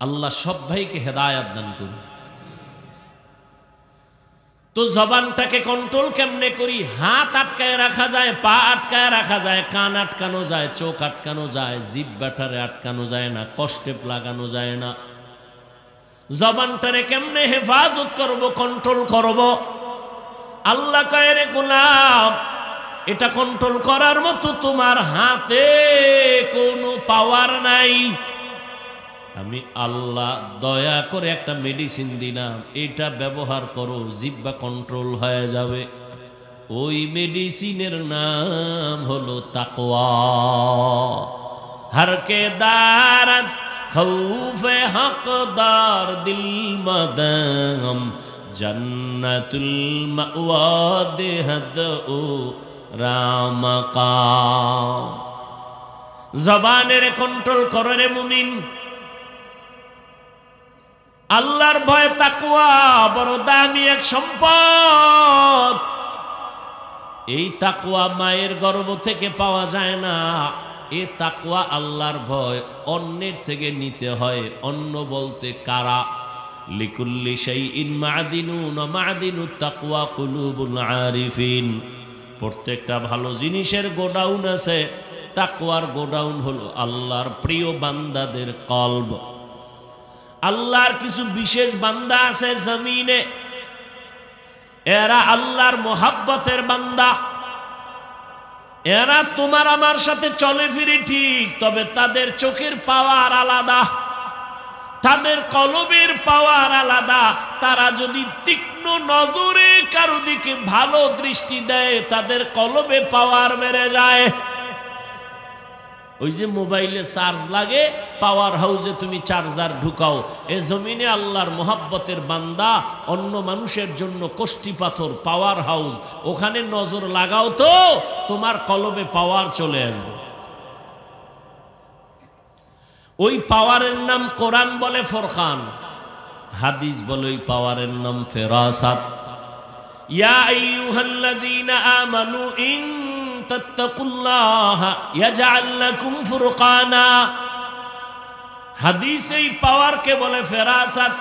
আল্লাহ সব ভাইকে হেদায়াত দান করুন। তো জবানটাকে কন্ট্রোল কেমনে করি? হাত আটকায় রাখা যায়, পা আটকায় রাখা যায়, কান আটকানো যায়, চোখ আটকানো যায়, জিহ্বাটারে আটকানো যায় না, কষ্টে লাগানো যায় না। জবানটারে কেমনে হেফাজত করব, কন্ট্রোল করব? আল্লাহ কয় রে গোলাম, এটা কন্ট্রোল করার মতো তোমার হাতে কোনো পাওয়ার নাই। আমি আল্লাহ দয়া করে একটা মেডিসিন দিলাম, এটা ব্যবহার করো, জিহ্বা কন্ট্রোল হয়ে যাবে। ওই মেডিসিনের নাম হলো তাকওয়া। হরকে দারত খৌফে হকদার দিল মদম জন্নতুল মাওয়া দেহদ ও রামকাম। জবানের কন্ট্রোল করো রে মুমিন। আল্লাহর ভয় তাকওয়া বড় দামি এক সম্পদ। এই তাকওয়া মায়ের গর্ভ থেকে পাওয়া যায় না। এই তাকওয়া আল্লাহর ভয় অন্যের থেকে নিতে হয়। অন্য বলতে কারা? লিকুল্লি শাইইন মা'দিনুন ওয়া মা'দিনুত তাকওয়া কুলুবুল আরিফিন। প্রত্যেকটা ভালো জিনিসের গোডাউন আছে, তাকওয়ার গোডাউন হলো আল্লাহর প্রিয় বান্দাদের কলব। আল্লাহর কিছু বিশেষ বান্দা আছে জমিনে, এরা আল্লাহর মোহাব্বতের বান্দা। এরা তোমার আমার সাথে চলে ফিরে ঠিক, তবে তাদের চোখের পাওয়ার আলাদা, তাদের কলবের পাওয়ার আলাদা। তারা যদি তীক্ষ্ণ নজরে কারো দিকে ভালো দৃষ্টি দেয়, তাদের কলবে পাওয়ার বেড়ে যায়। ওই যে মোবাইলে চার্জ লাগে, পাওয়ার হাউসে তুমি চার্জার ঢুকাও। এ জমিনে আল্লাহর মোহাব্বতের বান্দা অন্য মানুষের জন্য কষ্টি পাথর, পাওয়ার হাউস। ওখানে নজর লাগাও তো তোমার কলবে পাওয়ার চলে আসবে। ওই পাওয়ারের নাম কোরআন বলে ফুরকান, হাদিস বলে ওই পাওয়ারের নাম ফেরাসাত। ইয়া আইয়ুহাল্লাযীনা আমানু ইন তাত্তাকুল্লাহা ইয়াজআল লাকুম ফুরকানা। হাদিস এই পাওয়ারকে বলে ফেরাসাত।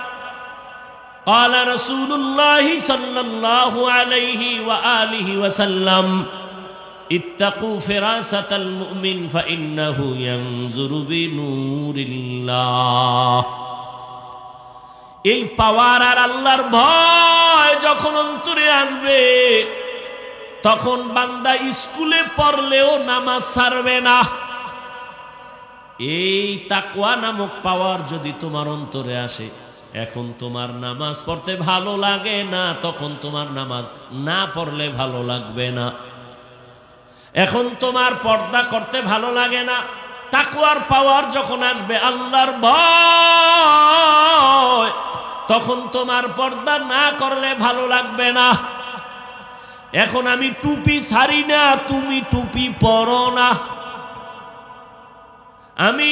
قال رسول الله صلى الله عليه وآله وسلم اتقوا فراسة المؤمن فإنه ينظر بنور الله। এই পাওয়ার আর আল্লাহর ভয় যখন অন্তরে আসবে, তখন বান্দা স্কুলে পড়লেও নামাজ ছাড়বে না। এই তাকওয়া নামক পাওয়ার যদি তোমার অন্তরে আসে, এখন তোমার নামাজ পড়তে ভালো লাগে না, তখন তোমার নামাজ না পড়লে ভালো লাগবে না। এখন তোমার পর্দা করতে ভালো লাগে না, তাকওয়ার পাওয়ার যখন আসবে, আল্লাহর ভয়, তখন তোমার পর্দা না করলে ভালো লাগবে না। এখন আমি টুপি ছাড়ি না, তুমি টুপি পরো না। আমি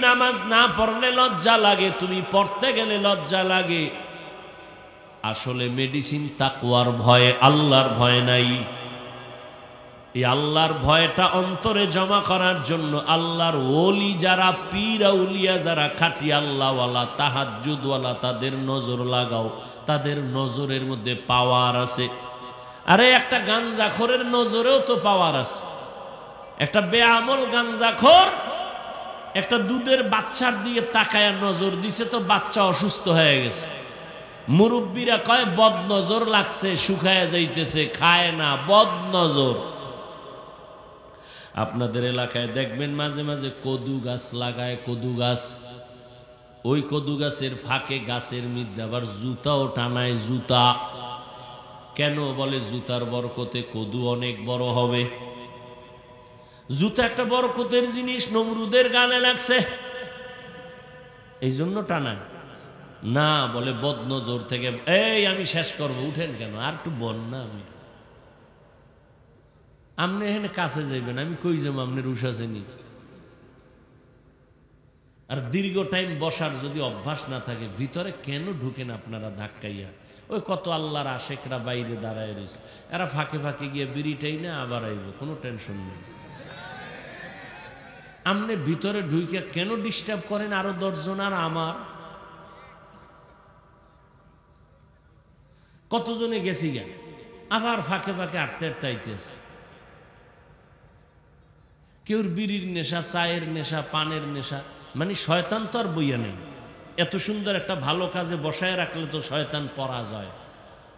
নামাজ না পড়লে লজ্জা লাগে, তুমি পড়তে গেলে লজ্জা লাগে। আসলে মেডিসিন তাকওয়ার ভয়, আল্লাহর ভয় নাই। এই আল্লাহর ভয়টা অন্তরে জমা করার জন্য আল্লাহর ওলি যারা, পীর আউলিয়া যারা, খাঁটি আল্লাহওয়ালা, তাহাজ্জুদওয়ালা, তাদের নজর লাগাও। তাদের নজরের মধ্যে পাওয়ার আছে। আরে একটা গাঞ্জাখোরের নজরেও তো পাওয়ার আছে। একটা বেআমল গাঞ্জাখোর একটা দুধের বাচ্চার দিকে তাকায়া নজর দিছে, তো বাচ্চা অসুস্থ হয়ে গেছে। মুরব্বীরা কয় বদ নজর লাগছে, শুকায় যাইতেছে, খায় না, বদ নজর। আপনাদের এলাকায় দেখবেন মাঝে মাঝে কদু গাছ লাগায়, কদু গাছ। ওই কদু গাছের ফাঁকে গাছের মধ্যে আবার জুতাও টানায়, জুতা। কেন? বলে জুতার বরকতে কদু অনেক বড় হবে। জুতা একটা বরকতের জিনিস, নমরুদের গানে লাগছে, এই জন্য টানায় না। বলে বদনজর থেকে। এই আমি শেষ করব, উঠেন কেন? আর একটু বল না। আপনি এখানে কাছে যাইবেন, আমি কই যাবো? আপনার উঠাছেনি। আর দীর্ঘ টাইম বসার যদি অভ্যাস না থাকে, ভিতরে কেন ঢুকেন আপনারা ধাক্কাইয়া? ওই কত আল্লাহর আশেকরা বাইরে দাঁড়ায় রয়েছে, এরা ফাঁকে ফাঁকে গিয়ে বিড়িটাই না আবার আইব, কোনো টেনশন নেই। আপনি ভিতরে ঢুকে কেন ডিস্টার্ব করেন আরো 10 জন? আর আমার কতজনে গেছি গে, আবার ফাঁকে ফাঁকে আটতে আটতে আইতেছে। কেউর বিড়ির নেশা, চায়ের নেশা, পানের নেশা। মানে শয়তান তো আর বইয়া নেই। এত সুন্দর একটা ভালো কাজে বসায় রাখলে তো শয়তান পরাজয়।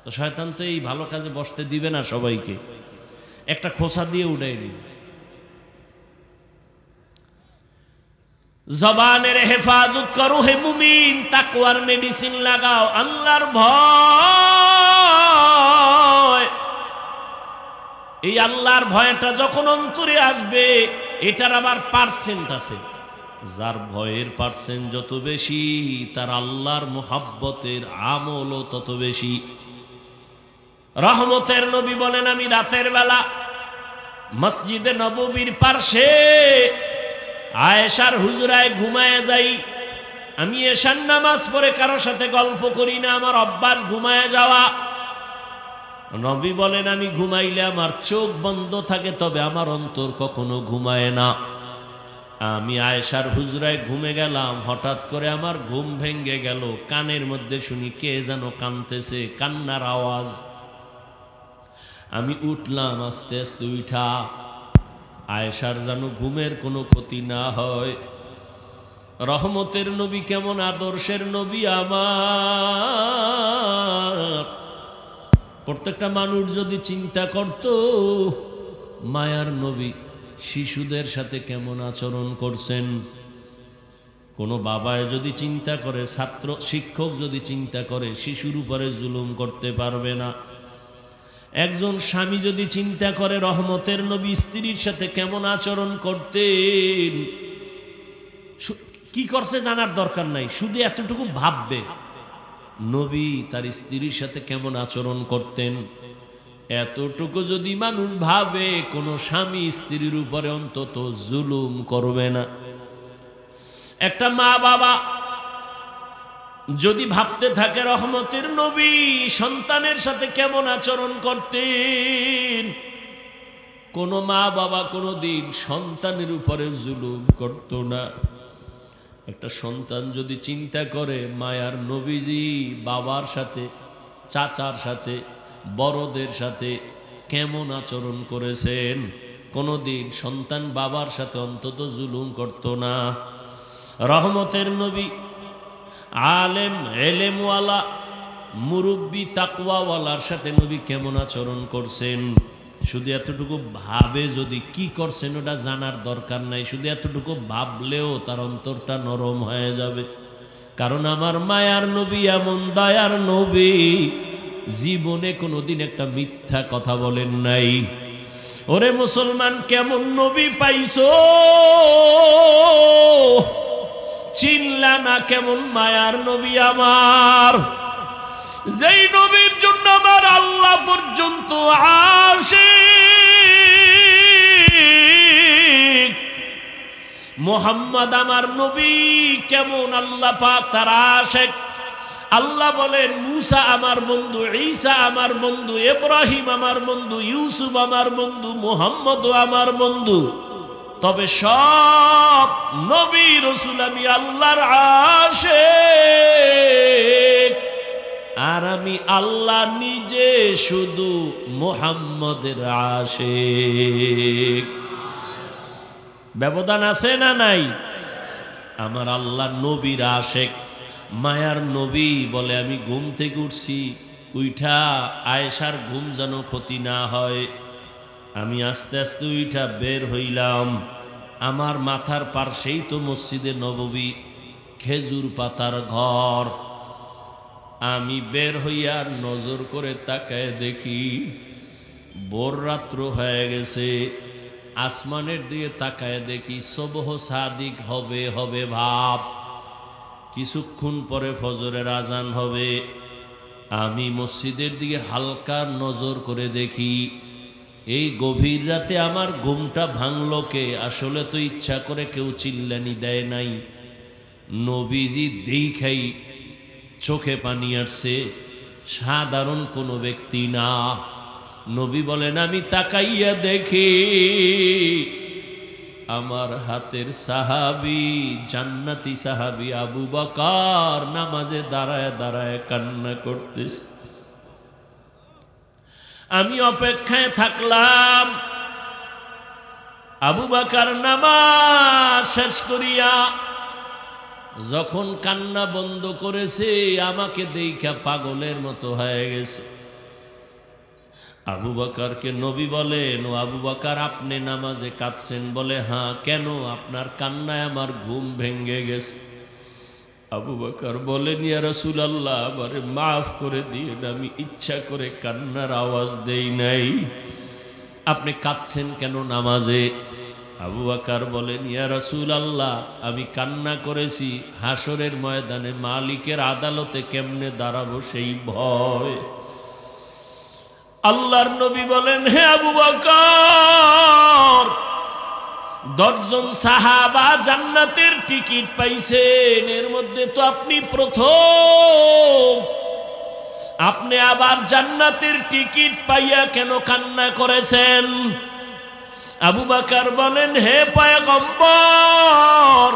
তো শয়তান তো এই ভালো কাজে বসতে দিবে না সবাইকে, একটা খোসা দিয়ে উড়াই দিবে। জবানের হেফাজত করো হে মুমিন, তাকওয়ার মেডিসিন লাগাও, আল্লাহর ভয়। এই আল্লাহর ভয়টা যখন অন্তরে আসবে, এটার আবার পার্সেন্ট আছে। যার ভয়ের পার্সেন্ট যত বেশি, তার আল্লাহর মুহাব্বতের আমলও তত বেশি। রহমতের নবী বলেন, আমি রাতের বেলা মসজিদে নববীর পার্শ্বে আয়েশার হুজরায় ঘুমায় যাই। আমি এশার নামাজ পড়ে কারোর সাথে গল্প করি না, আমার অভ্যাস ঘুমায় যাওয়া। নবী বলেন, আমি ঘুমাইলে আমার চোখ বন্ধ থাকে, তবে আমার অন্তর কখনো ঘুমায় না। আমি আয়েশার হুজরায় ঘুমে গেলাম, হঠাৎ করে আমার ঘুম ভেঙ্গে গেল। কানের মধ্যে শুনি কে যেন কাঁদতেছে, কান্নার আওয়াজ। আমি উঠলাম, আস্তে আস্তে উঠা আয়েশার যেন ঘুমের কোনো ক্ষতি না হয়। রহমতের নবী কেমন আদর্শের নবী আমার! প্রত্যেকটা মানুষ যদি চিন্তা করত, মায়ার নবী শিশুদের সাথে কেমন আচরণ করছেন। কোনো বাবায় যদি চিন্তা করে, ছাত্র শিক্ষক যদি চিন্তা করে, শিশুর উপরে জুলুম করতে পারবে না। একজন স্বামী যদি চিন্তা করে, রহমতের নবী স্ত্রীর সাথে কেমন আচরণ করতেন, কি করছে জানার দরকার নাই, শুধু এতটুকু ভাববে নবী তার স্ত্রীর সাথে কেমন আচরণ করতেন। এতটুকু যদি মানুষ ভাবে, কোনো স্বামী স্ত্রীর উপরে অন্তত জুলুম করবে না। একটা মা বাবা যদি ভাবতে থাকে রহমতের নবী সন্তানের সাথে কেমন আচরণ করতেন, কোন মা বাবা কোনদিন সন্তানের উপরে জুলুম করত না। একটা সন্তান যদি চিন্তা করে মায়ার নবীজি বাবার সাথে, চাচার সাথে, বড়দের সাথে কেমন আচরণ করেছেন, কোনদিন সন্তান বাবার সাথে অন্তত জুলুম করত না। রহমতের নবী আলেম, এলেমওয়ালা, মুরব্বী, তাকওয়াওয়ালার সাথে নবী কেমন আচরণ করছেন, শুধু এতটুকু ভাবে যদি কি করছেন ওটা জানার দরকার নাই, শুধু এতটুকু ভাবলেও তার অন্তরটা নরম হয়ে যাবে। কারণ আমার মায়ার নবী এমন দয়ার নবী, জীবনে কোনোদিন একটা মিথ্যা কথা বলেন নাই। ওরে মুসলমান, কেমন নবী পাইছো, চিনলা না কেমন মায়ার নবী আমার, যেই নবীর জন্য আমার আল্লাহ পর্যন্ত আশিক। মুহাম্মদ আমার নবী, কেমন আল্লাহ পাক তার আশিক। আল্লাহ বলেন মুসা আমার বন্ধু, ঈসা আমার বন্ধু, ইব্রাহিম আমার বন্ধু, ইউসুফ আমার বন্ধু, মুহাম্মদও আমার বন্ধু। তবে সব নবী রাসূল আমি আল্লাহর আশিক, আর আমি আল্লাহ নিজে শুধু মুহাম্মদের আশিক। ব্যবধান আছে না নাই? আমার আল্লাহ নবীর আশিক, মায়ার নবী বলে আমি ঘুম থেকে উঠছি, উইঠা আয়েশার ঘুম যেন ক্ষতি না হয়, আমি আস্তে আস্তে উইঠা বের হইলাম। আমার মাথার পার্শ্বেই তো মসজিদে নববী, খেজুর পাতার ঘর। আমি বের হইয়া নজর করে তাকায় দেখি ভোর রাত্র হয়ে গেছে। আসমানের দিকে তাকায় দেখি সুবহ সাদিক হবে হবে ভাব, কিছুক্ষণ পরে ফজরের আজান হবে। আমি মসজিদের দিকে হালকা নজর করে দেখি এই গভীর রাতে আমার ঘুমটা ভাঙলো কে? আসলে তো ইচ্ছা করে কেউ চিল্লানি দেয় নাই, নবীজি দেখাই চোখে পানি আসছে, সাধারণ কোনো ব্যক্তি না। নবী বলেন আমি তাকাইয়া দেখি আমার হাতের সাহাবী, জান্নাতি সাহাবী আবু বকর নামাজে দাঁড়ায় দাঁড়ায় কান্না করতেছে। আমি অপেক্ষায় থাকলাম। আবু বকর নামাজ শেষ করিয়া যখন কান্না বন্ধ করেছে, আমাকে দেখা পাগলের মতো হয়ে গেছে। আবু বকরকে নবী বলেন, ও আবু বকর আপনি নামাজে কাঁদছেন? বলে হ্যাঁ। কেন? আপনার কান্নায় আমার ঘুম ভেঙে গেছে। আবু বকর বলেন, ইয়া রাসূলুল্লাহ আমারে মাফ করে দিন, আমি ইচ্ছা করে কান্নার আওয়াজ দেই নাই। আপনি কাঁদছেন কেন নামাজে? আবু বকর বলেন, ইয়া রাসূলুল্লাহ আমি কান্না করেছি হাসরের ময়দানে মালিকের আদালতে কেমনে দাঁড়াবো সেই ভয়। আল্লাহর নবী বলেন, হে আবু বকর, 10 জন সাহাবা জান্নাতের টিকিট পাইছেন, এর মধ্যে তো আপনি প্রথম। আপনি আবার জান্নাতের টিকিট পাইয়া কেন কান্না করেছেন? আবু বকর বলেন, হে পয়গম্বর,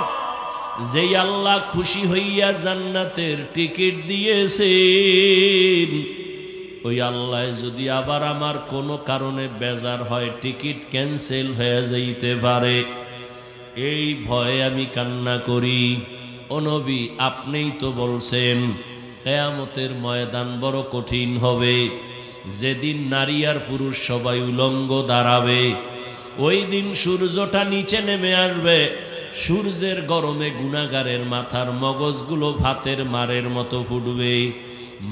যেই আল্লাহ খুশি হইয়া জান্নাতের টিকিট দিয়েছেন, ওই আল্লাহ যদি আবার আমার কোনো কারণে বেজার হয়, টিকিট ক্যান্সেল হয়ে যাইতে পারে, এই ভয়ে আমি কান্না করি। ও নবী আপনিই তো বলছেন কিয়ামতের ময়দান বড় কঠিন হবে, যেদিন নারী আর পুরুষ সবাই উলঙ্গ দাঁড়াবে, ওই দিন সূর্যটা নিচে নেমে আসবে, সূর্যের গরমে গুনাহগারের মাথার মগজগুলো ভাতের মারের মতো ফুটবে,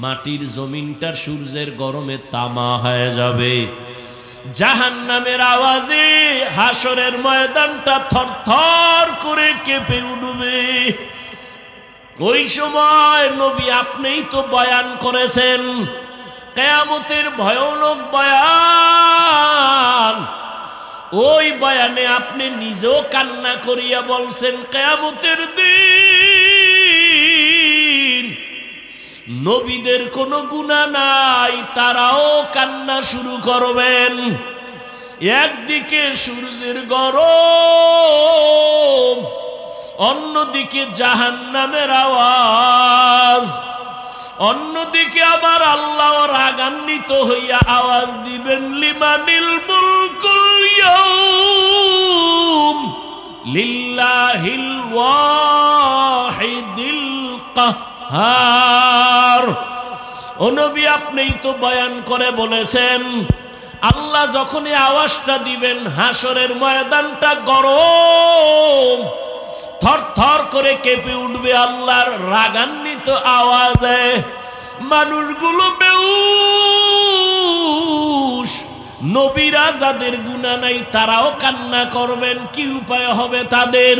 মাটির জমিনটার সূর্যের গরমে তামা হয়ে যাবে, জাহান্নামের আওয়াজে হাসরের ময়দানটা থরথর করে কেঁপে উঠবে। ওই সময় নবী আপনিই তো বয়ান করেছেন, কিয়ামতের ভয়ানক বয়ান। ওই বয়ানে আপনি নিজেও কান্না করিয়া বলছেন, কিয়ামতের দিন নবীদের কোনো গুনাহ নাই, তারাও কান্না শুরু করবেন। একদিকে সূর্যের গরম, অন্যদিকে জাহান্নামের আওয়াজ, অন্যদিকে আমার আল্লাহ রাগান্বিত হইয়া আওয়াজ দিবেন, লিমানিল মুলকুল ইয়াউম লিল্লাহিল ওয়াহিদিল কাহ্হার। ও নবী আপনিই তো বয়ান করে বলেছেন, আল্লাহ যখনই আওয়াজটা দিবেন হাসরের ময়দানটা গরম, থরথর করে কেঁপে উঠবে আল্লাহর রাগান্বিত আওয়াজে। মানুষগুলো বেহুশ, নবীরা যাদের গুনাহ নাই তারাও কান্না করবেন, কি উপায় হবে তাদের?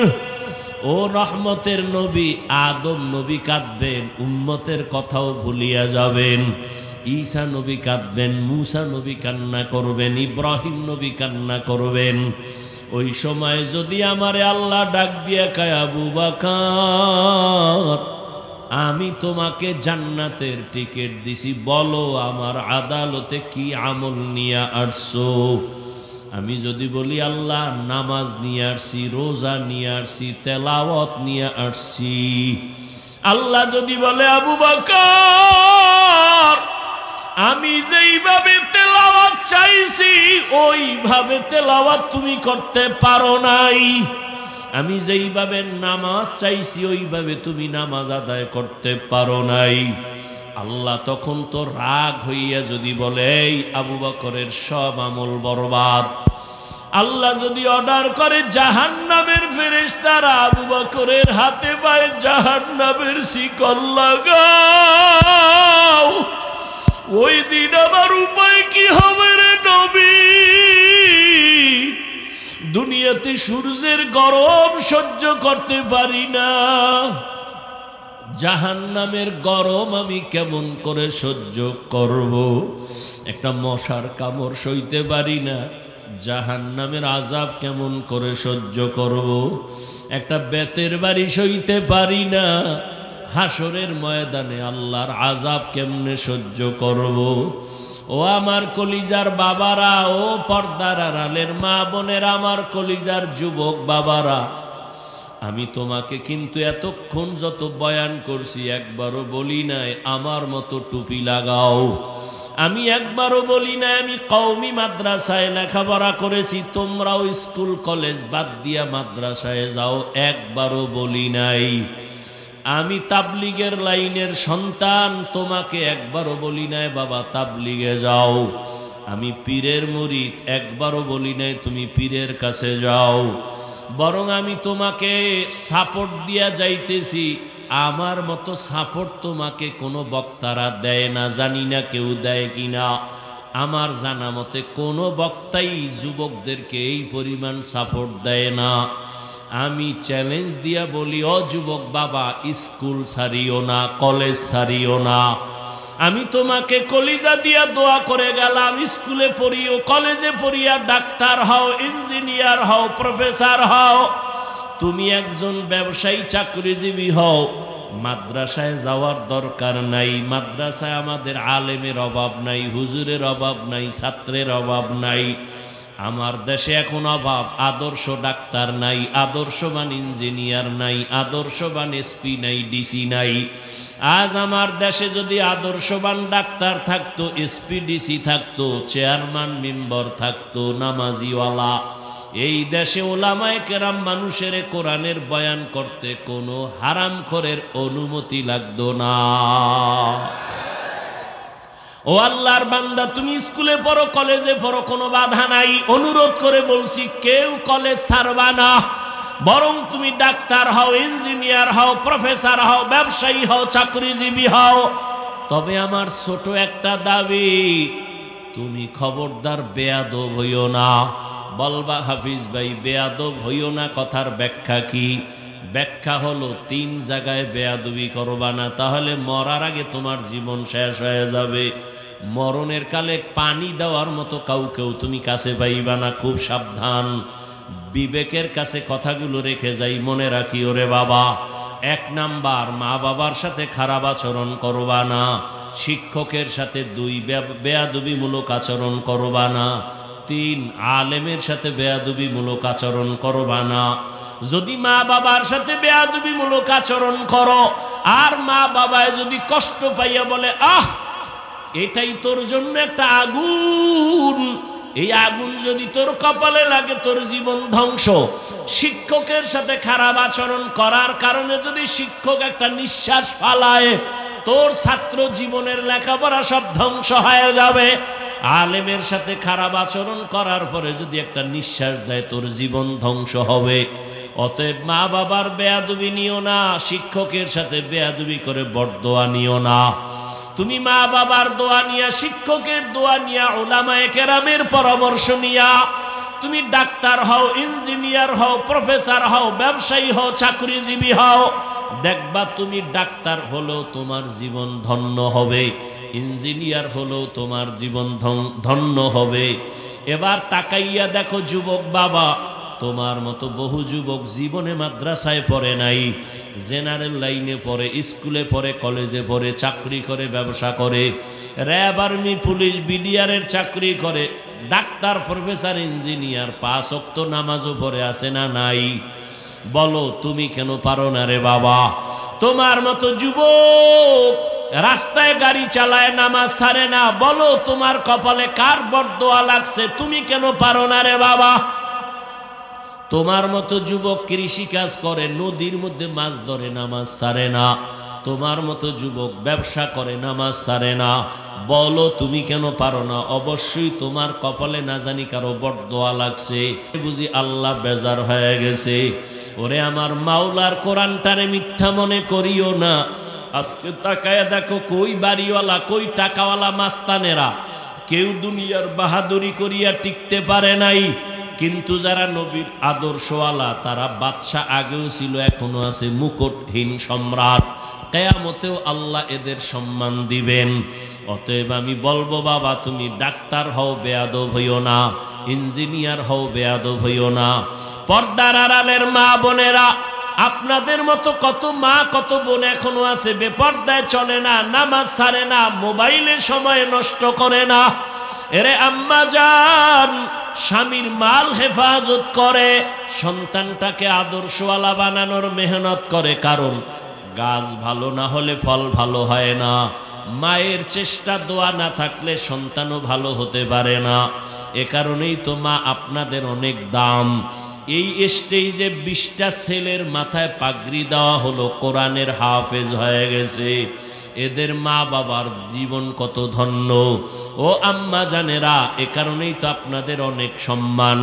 ও রহমতের নবী আদম নবী কাঁদবেন, উম্মতের কথাও ভুলিয়া যাবেন। ঈসা নবী কাঁদবেন, মুসা নবী কান্না করবেন, ইব্রাহিম নবী কান্না করবেন। ওই সময় যদি আমারে আল্লাহ ডাক দিয়া কয়, আবু বকর আমি তোমাকে জান্নাতের টিকিট দিছি, বলো আমার আদালতে কি আমল নিয়ে আসছো। আমি যদি বলি আল্লাহ নামাজ নিয়ে আসছি, রোজা নিয়ে আসছি, তেলাওয়াত নিয়ে আসছি, আল্লাহ যদি বলে আবু বকর আমি যেইভাবে তেলাওয়াত চাইছি ওইভাবে তেলাওয়াত তুমি করতে পারো নাই, আমি যেইভাবে নামাজ চাইছি ওইভাবে তুমি নামাজ আদায় করতে পারো নাই, আল্লাহ তখন তো রাগ হইয়া যদি বলে এই আবু বকরের সব আমল বরবাদ। আল্লাহ যদি অর্ডার করে জাহান্নামের ফেরেশতারা আবু বকরের হাতে পায়ে জাহান্নামের শিকল লাগাও, ওই দিন আমার উপায় কি হবে রে নবী? দুনিয়াতে সূর্যের গরম সহ্য করতে পারি না, জাহান্নামের গরম আমি কেমন করে সহ্য করব? একটা মশার কামড় সইতে পারি না, জাহান্নামের আযাব কেমন করে সহ্য করব? একটা বেতের বাড়ি সইতে পারি না, হাসরের ময়দানে আল্লাহর আযাব কেমনে সহ্য করব? ও আমার কলিজার বাবারা, ও পর্দার আড়ালের মা বোনের, আমার কলিজার যুবক বাবারা, আমি তোমাকে কিন্তু এতক্ষণ যত বয়ান করছি একবারও বলি নাই আমার মতো টুপি লাগাও, আমি একবারও বলি নাই আমি কওমি মাদ্রাসায় লেখাপড়া করেছি তোমরাও স্কুল কলেজ বাদ দিয়া মাদ্রাসায় যাও, একবারও বলি নাই আমি তাবলিগের লাইনের সন্তান, তোমাকে একবারও বলি নাই বাবা তাবলিগে যাও, আমি পীরের মুরিদ, একবারও বলি নাই তুমি পীরের কাছে যাও, বরং আমি তোমাকে সাপোর্ট দিয়া যাইতেছি, আমার মতো সাপোর্ট তোমাকে কোনো বক্তারা দেয় না, জানি না কেউ দেয় কিনা, আমার জানা মতে কোনো বক্তাই যুবকদেরকে এই পরিমাণ সাপোর্ট দেয় না। আমি চ্যালেঞ্জ দিয়া বলি ও যুবক বাবা, স্কুল ছাড়িও না, কলেজ ছাড়িও না, আমি তোমাকে কলিজা দিয়া দোয়া করে গেলাম, স্কুলে পড়িও, কলেজে পড়িয়া ডাক্তার হও, ইঞ্জিনিয়ার হও, প্রফেসর হও, তুমি একজন ব্যবসায়ী চাকরিজীবী হও, মাদ্রাসায় যাওয়ার দরকার নাই, মাদ্রাসায় আমাদের আলেমের অভাব নাই, হুজুরের অভাব নাই, ছাত্রের অভাব নাই, আমার দেশে এখন অভাব আদর্শ ডাক্তার নাই, আদর্শবান ইঞ্জিনিয়ার নাই, আদর্শবান এসপি নাই, ডিসি নাই। আজ আমার দেশে যদি আদর্শবান ডাক্তার থাকতো, এসপি ডিসি থাকতো, চেয়ারম্যান মেম্বার থাকতো, নামাজিওয়ালা, এই দেশে ওলামায়ে কেরাম মানুষের কোরআনের বয়ান করতে কোনো হারামখোরের অনুমতি লাগতো না। ও আল্লাহর বান্দা, তুমি স্কুলে পড়ো, কলেজে পড়ো, কোনো বাধা নাই, অনুরোধ করে বলছি কেউ কলেজ ছাড়বা না, বরং তুমি ডাক্তার হও, ইঞ্জিনিয়ার হও, প্রফেসর হও, ব্যবসায়ী হও, চাকরিজীবী হও, তবে আমার ছোট একটা দাবি, তুমি খবরদার বেয়াদব হইও না। বলবা হাফিজ ভাই বেয়াদব হইও না কথার ব্যাখ্যা কি? ব্যাখ্যা হলো 3 জায়গায় বেয়াদবি করবা না, তাহলে মরার আগে তোমার জীবন শেষ হয়ে যাবে। মরণের কালে পানি দেওয়ার মতো কাউকেও তুমি কাছে পাইবা না, খুব সাবধান। বিবেকের কাছে কথাগুলো রেখে যাই, মনে রাখি ওরে বাবা। 1 নাম্বার, মা বাবার সাথে খারাপ আচরণ করবা না, শিক্ষকের সাথে 2 বেয়াদবিমূলক আচরণ করবা না, 3 আলেমের সাথে বেয়াদবিমূলক আচরণ করবা না। যদি মা বাবার সাথে বেয়াদবিমূলক আচরণ করো আর মা বাবায় যদি কষ্ট পাইয়া বলে আহ এটাই তোর জন্য একটা আগুন, এই আগুন যদি তোর কপালে লাগে তোর জীবন ধ্বংস। শিক্ষকের সাথে খারাপ আচরণ করার কারণে যদি শিক্ষক একটা নিঃশ্বাস ফালায় তোর ছাত্র জীবনের লেখাপড়া সব ধ্বংস হয়ে যাবে। আলেমের সাথে খারাপ আচরণ করার পরে যদি একটা নিঃশ্বাস দেয় তোর জীবন ধ্বংস হবে। অতএব মা বাবার বেয়াদবি নিও না, শিক্ষকের সাথে বেয়াদবি করে বরদোয়া নিও না। তুমি মা বাবার দোয়া নিয়া, শিক্ষকের দোয়া নিয়া, উলামায়ে কেরামের পরামর্শ নিয়া তুমি ডাক্তার হও, ইঞ্জিনিয়ার হও, প্রফেসর হও, ব্যবসায়ী হও, চাকরিজীবী হও, দেখবা তুমি ডাক্তার হলেও তোমার জীবন ধন্য হবে, ইঞ্জিনিয়ার হলেও তোমার জীবন ধন্য হবে। এবার তাকাইয়া দেখো যুবক বাবা, তোমার মতো বহু যুবক জীবনে মাদ্রাসায় পড়ে নাই, জেনারেল লাইনে পড়ে, স্কুলে পড়ে, কলেজে পড়ে, চাকরি করে, ব্যবসা করে, র্যাব, আর্মি, পুলিশ, বিডিআরের চাকরি করে, ডাক্তার, প্রফেসর, ইঞ্জিনিয়ার, 5 ওয়াক্ত নামাজও পড়ে আছে না নাই? বলো তুমি কেন পারো না রে বাবা? তোমার মতো যুবক রাস্তায় গাড়ি চালায়, নামাজ ছাড়ে না, বলো তোমার কপালে কার বরদোয়া লাগছে? তুমি কেন পারো না রে বাবা? তোমার মতো যুবক কৃষি কাজ করে, নদীর মধ্যে মাছ ধরে, নামাজ ছাড়ে না। তোমার মতো যুবক ব্যবসা করে, নামাজ ছাড়ে না, বলো তুমি কেন পারো না? অবশ্যই তোমার কপালে না জানি কারো বরদোয়া লাগছে, বুঝি আল্লাহ বেজার হয়ে গেছে। ওরে আমার মাওলার কোরআনটারে মিথ্যা মনে করিও না। আজকে তাকায় দেখো, কই বাড়িওয়ালা, কই টাকাওয়ালা মাস্তানেরা কেউ দুনিয়ার বাহাদুরি করিয়া টিকতে পারে নাই, কিন্তু যারা নবীর আদর্শওয়ালা তারা বাদশা আগেও ছিল, এখনো আছে, মুকুটহীন সম্রাট। কিয়ামতেও আল্লাহ এদের সম্মান দিবেন। অতএব আমি বলবো বাবা, তুমি ডাক্তার হও, বেয়াদব হইও না, ইঞ্জিনিয়ার হও, বেয়াদব হইও না। পর্দার আড়ালের মা বোনেরা, আপনাদের মতো কত মা কত বোন এখনো আছে বেপর্দায় চলে না, নামাজ ছাড়ে না, মোবাইলে সময় নষ্ট করে না। এরে আম্মা জান, স্বামীর মাল হেফাজত করে, সন্তানটাকে আদর্শওয়ালা বানানোর মেহনত করে, কারণ গাছ ভালো না হলে ফল ভালো হয় না। মায়ের চেষ্টা, দোয়া না থাকলে সন্তানও ভালো হতে পারে না। এ কারণেই তো মা আপনাদের অনেক দাম। এই স্টেজে 20টা ছেলের মাথায় পাগড়ি দেওয়া হলো, কোরআনের হাফেজ হয়ে গেছে। এদের মা বাবার জীবন কত ধন্য। ও আম্মা জানেরা, এ কারণেই তো আপনাদের অনেক সম্মান।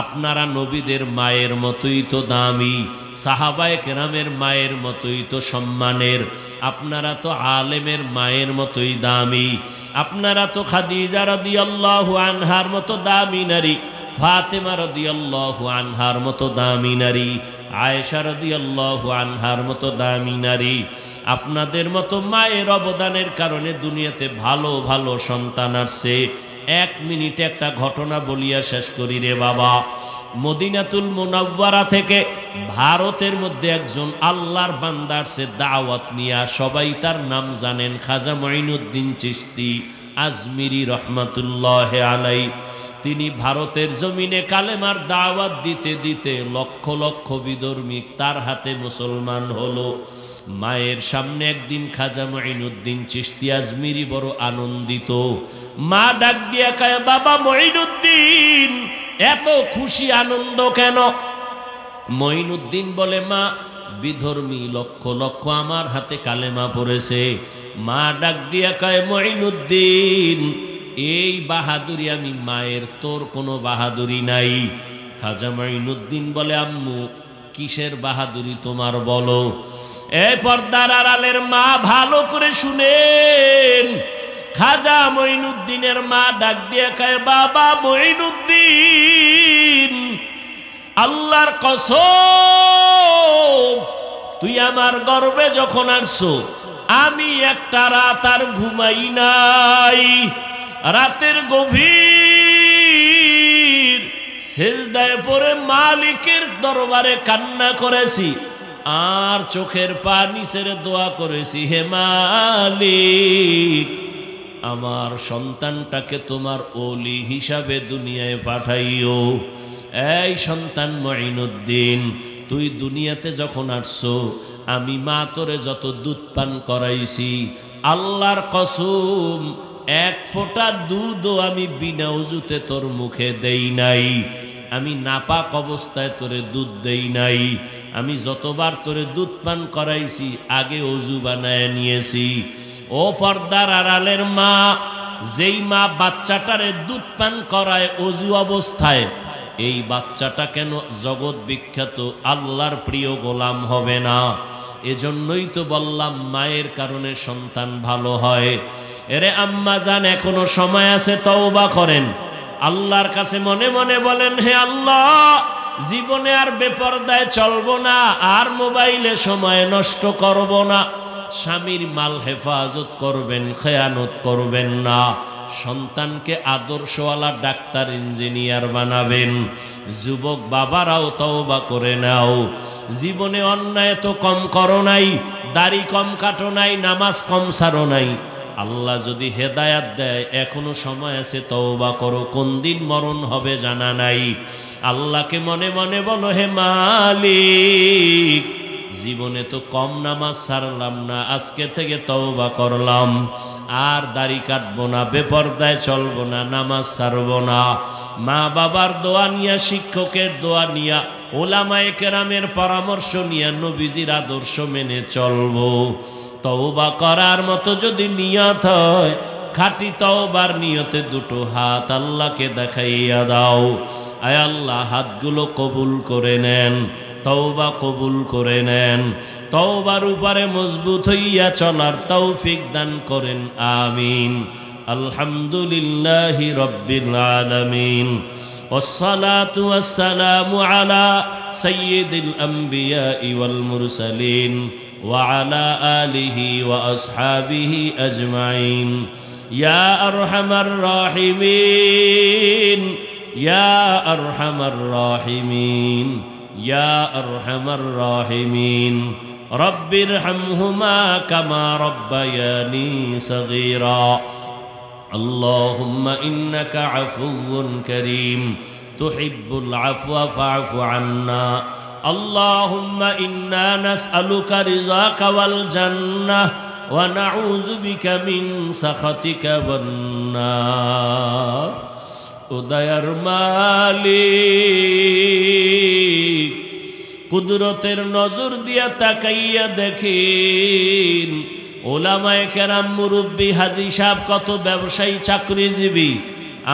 আপনারা নবীদের মায়ের মতোই তো দামি, সাহাবায়ে কেরামের মায়ের মতোই তো সম্মানের, আপনারা তো আলেমের মায়ের মতোই দামি, আপনারা তো খাদিজা রাদিয়াল্লাহু আনহার মতো দামি নারী, ফাতেমা রাদিয়াল্লাহু আনহার মতো দামি নারী, আয়েশা রাদিয়াল্লাহু আনহার মতো দামি নারী। আপনাদের মতো মায়ের অবদানের কারণে দুনিয়াতে ভালো ভালো সন্তান আসছে। 1 মিনিটে একটা ঘটনা বলিয়া শেষ করি রে বাবা। মদিনাতুল মুনাওয়ারা থেকে ভারতের মধ্যে একজন আল্লাহর বান্দা আসছে দাওয়াত নিয়া, সবাই তার নাম জানেন, খাজা মঈনুদ্দিন চিশতি আজমিরি রহমাতুল্লাহ আলাই। তিনি ভারতের জমিনে কালেমার দাওয়াত দিতে দিতে লক্ষ লক্ষ বিধর্মী তার হাতে মুসলমান হলো। মায়ের সামনে একদিন খাজা মঈনুদ্দিন চিশতি আজমিরি বড় আনন্দিত। মা ডাক দিয়া কয়, বাবা মঈনুদ্দিন, এত খুশি আনন্দ কেন? মঈনুদ্দিন বলে, মা, বিধর্মী লক্ষ লক্ষ আমার হাতে কালেমা পড়েছে। মা ডাক দিয়া কয়, মঈনুদ্দিন, এই বাহাদুরি আমি মায়ের, তোর কোনো বাহাদুরি নাই। খাজা মঈনুদ্দিন বলে, আম্মু, কিসের বাহাদুরি তোমার বলো? এই পর্দার আড়ালের মা ভালো করে শুনেন। খাজা মঈনুদ্দিনের মা ডাক দিয়ে কয়, বাবা মঈনুদ্দিন, আল্লাহর কসম, তুই আমার গর্বে যখন আসছো, আমি একটা রাত আর ঘুমাই নাই। রাতের গভীর সেজদায় পড়ে মালিকের দরবারে কান্না করেছি, আর চোখের পানি ছেড়ে দোয়া করেছি, হে মালিক, আমার সন্তানটাকে তোমার ওলি হিসাবে দুনিয়ায় পাঠাইও। এই সন্তান মঈনুদ্দিন, তুই দুনিয়াতে যখন আসছো, আমি মা তোরে যত দুধ পান করাইছি, আল্লাহর কসম, 1 ফোঁটা দুধও আমি বিনা ওযুতে তোর মুখে দেই নাই। আমি নাপাক অবস্থায় তোরে দুধ দেই নাই। আমি যতবার তোরে দুধ পান করাইছি, আগে ওযু বানায় নিয়েছি। ও পর্দার আড়ালের মা, যেই মা বাচ্চাটারে দুধ পান করায় ওযু অবস্থায়, এই বাচ্চাটা কেন জগৎ বিখ্যাত আল্লাহর প্রিয় গোলাম হবে না? এজন্যই তো বললাম, মায়ের কারণে সন্তান ভালো হয়। এরে আম্মা জান, এখনো সময় আছে, তওবা করেন, আল্লাহর কাছে মনে মনে বলেন, হে আল্লাহ, জীবনে আর বেপরদায় চলবো না, আর মোবাইলে সময় নষ্ট করব না, স্বামীর মাল হেফাজত করবেন, খেয়ানত করবেন না, সন্তানকে আদর্শওয়ালা ডাক্তার ইঞ্জিনিয়ার বানাবেন। যুবক বাবারাও তওবা করে নাও, জীবনে অন্যায় তো কম করো নাই, দাড়ি কম কাটো নাই, নামাজ কম ছাড়ো নাই। আল্লাহ যদি হেদায়াত দেয় এখনো সময় আছে, তওবা করো, কোন দিন মরণ হবে জানা নাই। আল্লাহকে মনে মনে বলো, হে মালিক, জীবনে তো কম নামাজ ছাড়লাম না, আজকে থেকে তওবা করলাম, আর দাড়ি কাটবো না, বেপরদায় চলবো না, নামাজ ছাড়বো না। মা বাবার দোয়া নিয়া, শিক্ষকের দোয়া নিয়া, ওলামায়ে কেরামের পরামর্শ নিয়া নবীজির আদর্শ মেনে চলবো। তওবা করার মতো যদি নিয়ত হয়, খাঁটি তওবার নিয়তে দুটো হাত আল্লাহকে দেখাইয়া দাও। আয় আল্লাহ, হাতগুলো কবুল করে নেন, তওবা কবুল করে নেন, তওবার উপরে মজবুত হইয়া চলার তৌফিক দান করেন, আমিন। আলহামদুলিল্লাহি রাব্বিল আলামিন, ওয়াসসালাতু ওয়াসসালামু আলা সাইয়্যিদিল আমবিয়াই ওয়াল মুরসালিন ওয়া আলা আলিহি ওয়া আসহাবিহি আজমাইন। ইয়া আরহামার রাহিমিন, ইয়া আরহামার রাহিমিন, ইয়া আরহামার রাহিমিন। রব্বিরহামহুমা কামা রব্বায়ানি সগীরা। আল্লাহুম্মা ইন্নাকা আফুউন কারীম তুহিব্বুল আফওয়া ফা'ফু আন্না। আল্লাহুম্মা ইন্না নাসআলুকা রিযাকা ওয়াল জান্নাহ ওয়া নাউযু বিকা মিন সাখাতিকা ওয়ান নার। ও দয়ার মালিক, কুদরতের নজর দিয়া তাকাইয়া দেখেন, ওলামায়ে কেরাম, মুরব্বী, হাজী সাহেব, কত ব্যবসায়ী, চাকরিজীবী,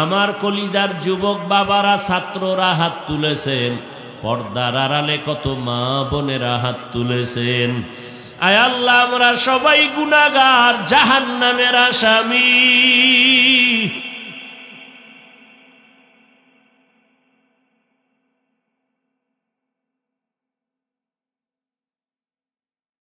আমার কলিজার যুবক বাবারা, ছাত্ররা হাত তুলেছেন, পর্দার আড়ালে কত মা বোনেরা হাত তুলেছেন। আয় আল্লাহ, আমরা সবাই গুনাহগার, জাহান্নামের আসামি।